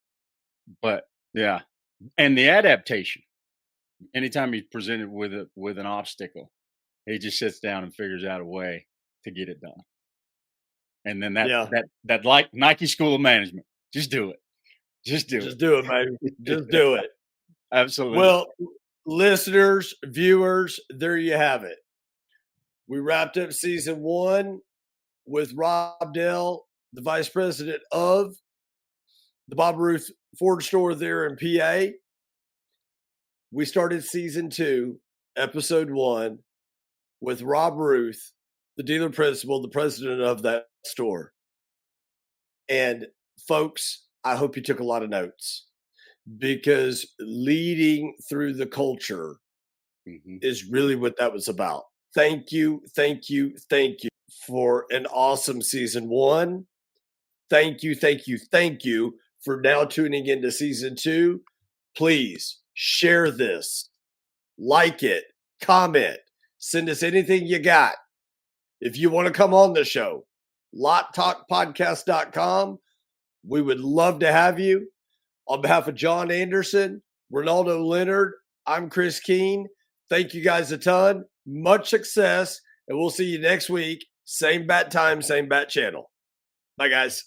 But yeah, and the adaptation. Anytime he's presented with an obstacle, He just sits down and figures out a way to get it done. And then that Yeah. that like Nike School of Management. Just do it. Just do Just it. do it, baby. Just do it. Absolutely. Well, listeners, viewers, there you have it. We wrapped up season 1 with Rob Dell, the vice president of the Bob Ruth Ford store there in PA. We started season 2, episode 1, with Rob Ruth, the dealer principal, the president of that store. And folks, I hope you took a lot of notes, because leading through the culture is really what that was about. Thank you, thank you, thank you for an awesome season 1. Thank you, thank you, thank you for now tuning into season 2. Please share this, like it, comment, send us anything you got. If you want to come on the show, LotTalkPodcast.com. We would love to have you. On behalf of John Anderson, Ronaldo Leonard, I'm Chris Keene. Thank you guys a ton. Much success, and we'll see you next week. Same bat time, same bat channel. Bye, guys.